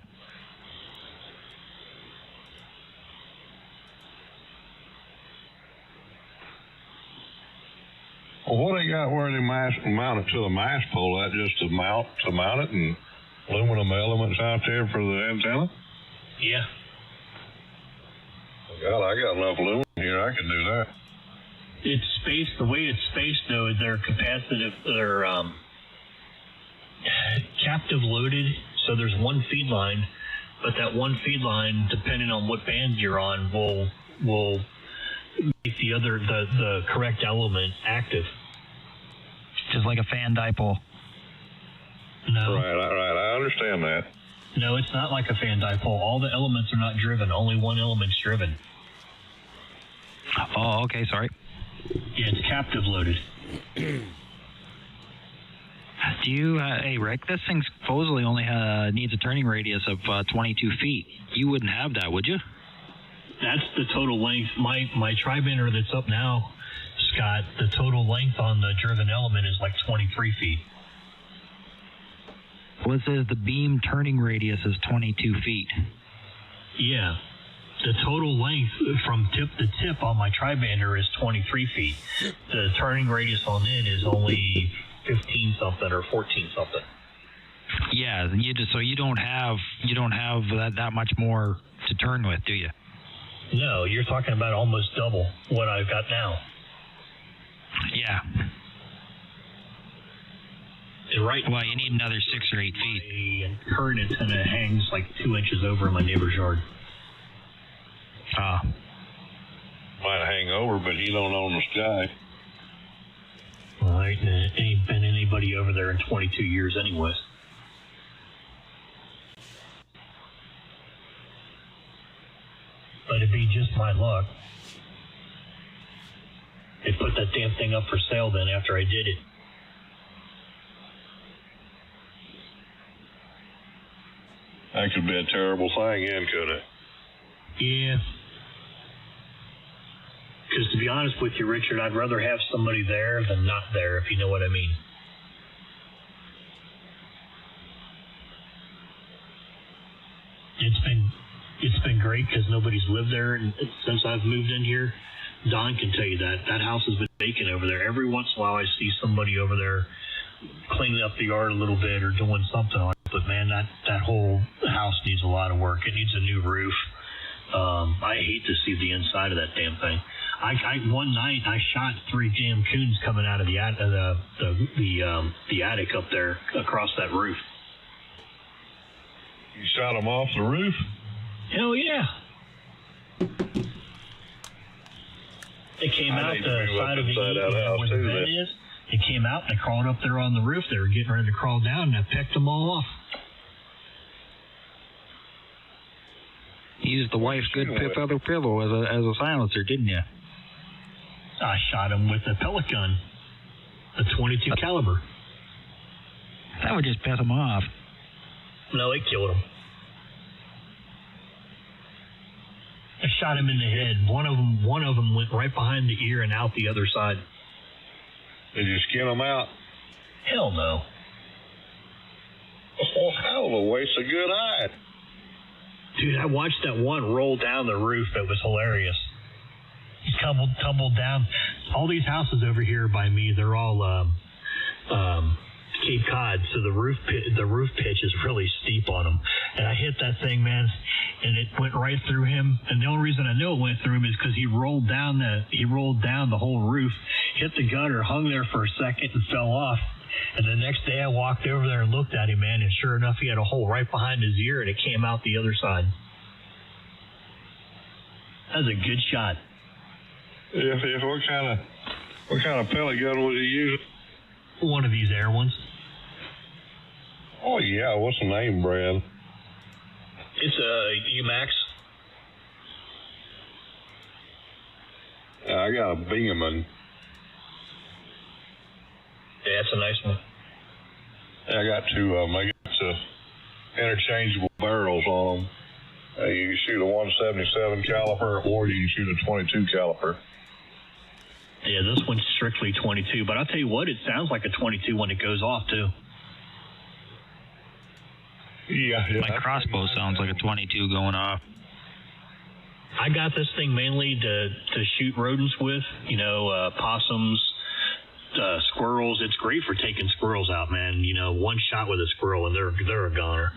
Well, what they got where they mount it to the mass pole? That just to mount it and aluminum elements out there for the antenna? Yeah. God, I got enough aluminum here. I can do that. It's spaced. The way it's spaced, though, they're capacitive. They're captive loaded. So there's one feed line, but that one feed line, depending on what band you're on, will make the correct element active. Just like a fan dipole. No. Right. I understand that. No, it's not like a fan dipole. All the elements are not driven. Only one element's driven. Oh, okay. Sorry. Yeah, it's captive loaded. Do you, hey Rick, this thing supposedly only needs a turning radius of 22 feet. You wouldn't have that, would you? That's the total length. My tri-bender that's up now, Scott, the total length on the driven element is like 23 feet. Well, it says the beam turning radius is 22 feet. Yeah. The total length from tip to tip on my tri-bender is 23 feet. The turning radius on it is only 15 something or 14 something. Yeah, you don't have that much more to turn with, do you? No, you're talking about almost double what I've got now. Yeah. Right. Well, you need another 6 or 8 feet. And current antenna hangs like 2 inches over in my neighbor's yard. Might hang over, but he don't own the sky. Well, ain't been anybody over there in 22 years anyways. But it'd be just my luck. They put that damn thing up for sale then after I did it. That could be a terrible thing, could it? Yeah. Because to be honest with you, Richard, I'd rather have somebody there than not there, if you know what I mean. It's been great because nobody's lived there since I've moved in here. Don can tell you that house has been vacant over there. Every once in a while I see somebody over there cleaning up the yard a little bit or doing something on it. But man, that whole house needs a lot of work. It needs a new roof. I hate to see the inside of that damn thing. One night I shot 3 damn coons coming out of the attic up there across that roof. You shot them off the roof? Hell yeah. They came out the side of the where the bed is. They came out and they crawled up there on the roof. They were getting ready to crawl down, and I picked them all off. You used the wife's good feather pillow as a silencer, didn't you? I shot him with a pellet gun, a .22 caliber. That would just piss him off. No, it killed him. I shot him in the head. One of them went right behind the ear and out the other side. Did you skin them out? Hell no. Oh, hell of a waste of good eye. Dude, I watched that one roll down the roof. That was hilarious. He tumbled down. All these houses over here by me, they're all Cape Cod, so the roof pitch is really steep on them. And I hit that thing, man, and it went right through him. And the only reason I know it went through him is because he rolled down the whole roof, hit the gutter, hung there for a second, and fell off. And the next day I walked over there and looked at him, man, and sure enough, he had a hole right behind his ear, and it came out the other side. That was a good shot. What kind of pellet gun was he using? One of these air ones. Oh yeah, what's the name, Brad? It's a UMax. I got a Bingaman. Yeah, that's a nice one. I got two of them. I got interchangeable barrels on them. You can shoot a 177 caliber, or you can shoot a 22 caliber. Yeah, this one's strictly 22, but I'll tell you what, it sounds like a 22 when it goes off, too. Yeah. My crossbow sounds like a 22 going off. I got this thing mainly to shoot rodents with, possums, squirrels. It's great for taking squirrels out, man. One shot with a squirrel and they're a goner.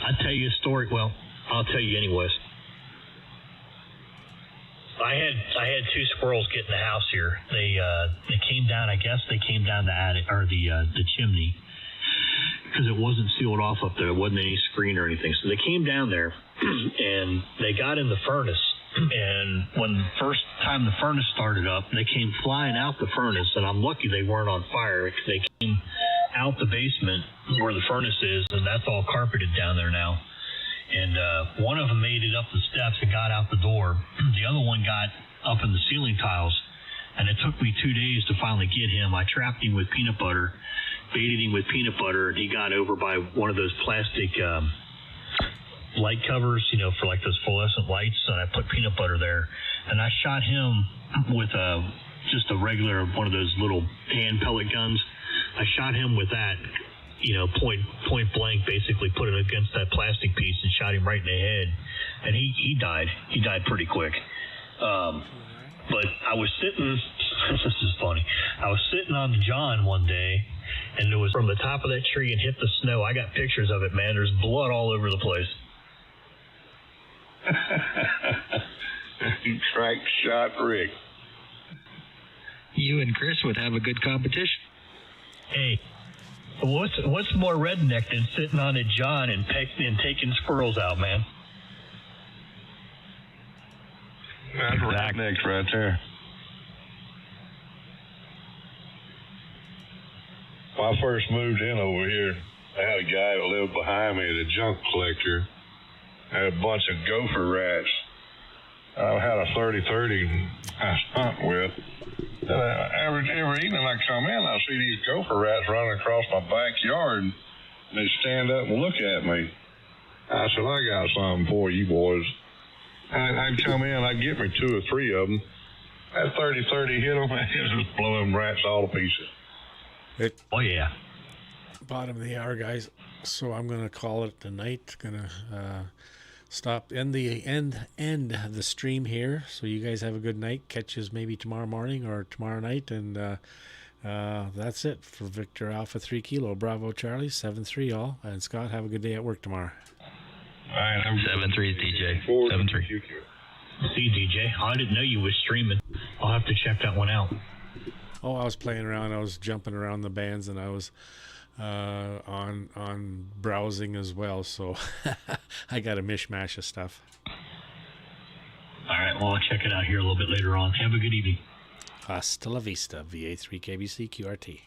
I'll tell you a story. Well, I'll tell you anyways. I had 2 squirrels get in the house here. They came down. I guess they came down the attic or the chimney because it wasn't sealed off up there. There wasn't any screen or anything. So they came down there and they got in the furnace. And when the first time the furnace started up, they came flying out the furnace. And I'm lucky they weren't on fire because they came out the basement where the furnace is, and that's all carpeted down there now. And one of them made it up the steps and got out the door. The other one got up in the ceiling tiles, and it took me 2 days to finally get him. I trapped him with peanut butter, baited him with peanut butter, and he got over by one of those plastic light covers, for like those fluorescent lights, and I put peanut butter there. And I shot him with just a regular one of those little hand pellet guns. I shot him with that, point blank, basically put it against that plastic piece and shot him right in the head. And he died. He died pretty quick. But I was sitting, this is funny. I was sitting on the john one day, and it was from the top of that tree and hit the snow. I got pictures of it, man. There's blood all over the place. Crack shot Rick. You and Chris would have a good competition. Hey, what's more redneck than sitting on a john and taking squirrels out, man? That's rednecks right there. When I first moved in over here, I had a guy that lived behind me, a junk collector. I had a bunch of gopher rats. I had a 30-30 I hunt with. Every evening I come in, I see these gopher rats running across my backyard, and they stand up and look at me. I said, I got something for you boys. I'd come in, I'd get me 2 or 3 of them. That 30-30 hit them, and just blow them rats all to pieces. Oh, yeah. Bottom of the hour, guys. So I'm going to call it tonight. Going to end the stream here. So you guys have a good night. Catch us maybe tomorrow morning or tomorrow night. And that's it for Victor Alpha 3 Kilo Bravo Charlie 7-3 all. And Scott, have a good day at work tomorrow. All right, I'm 7-3 DJ. 7-3. See, DJ, I didn't know you was streaming. I'll have to check that one out. Oh, I was playing around. I was jumping around the bands, and I was on browsing as well. So I got a mishmash of stuff. All right, well, I'll check it out here a little bit later on. Have a good evening. Hasta la vista, VA3KBC QRT.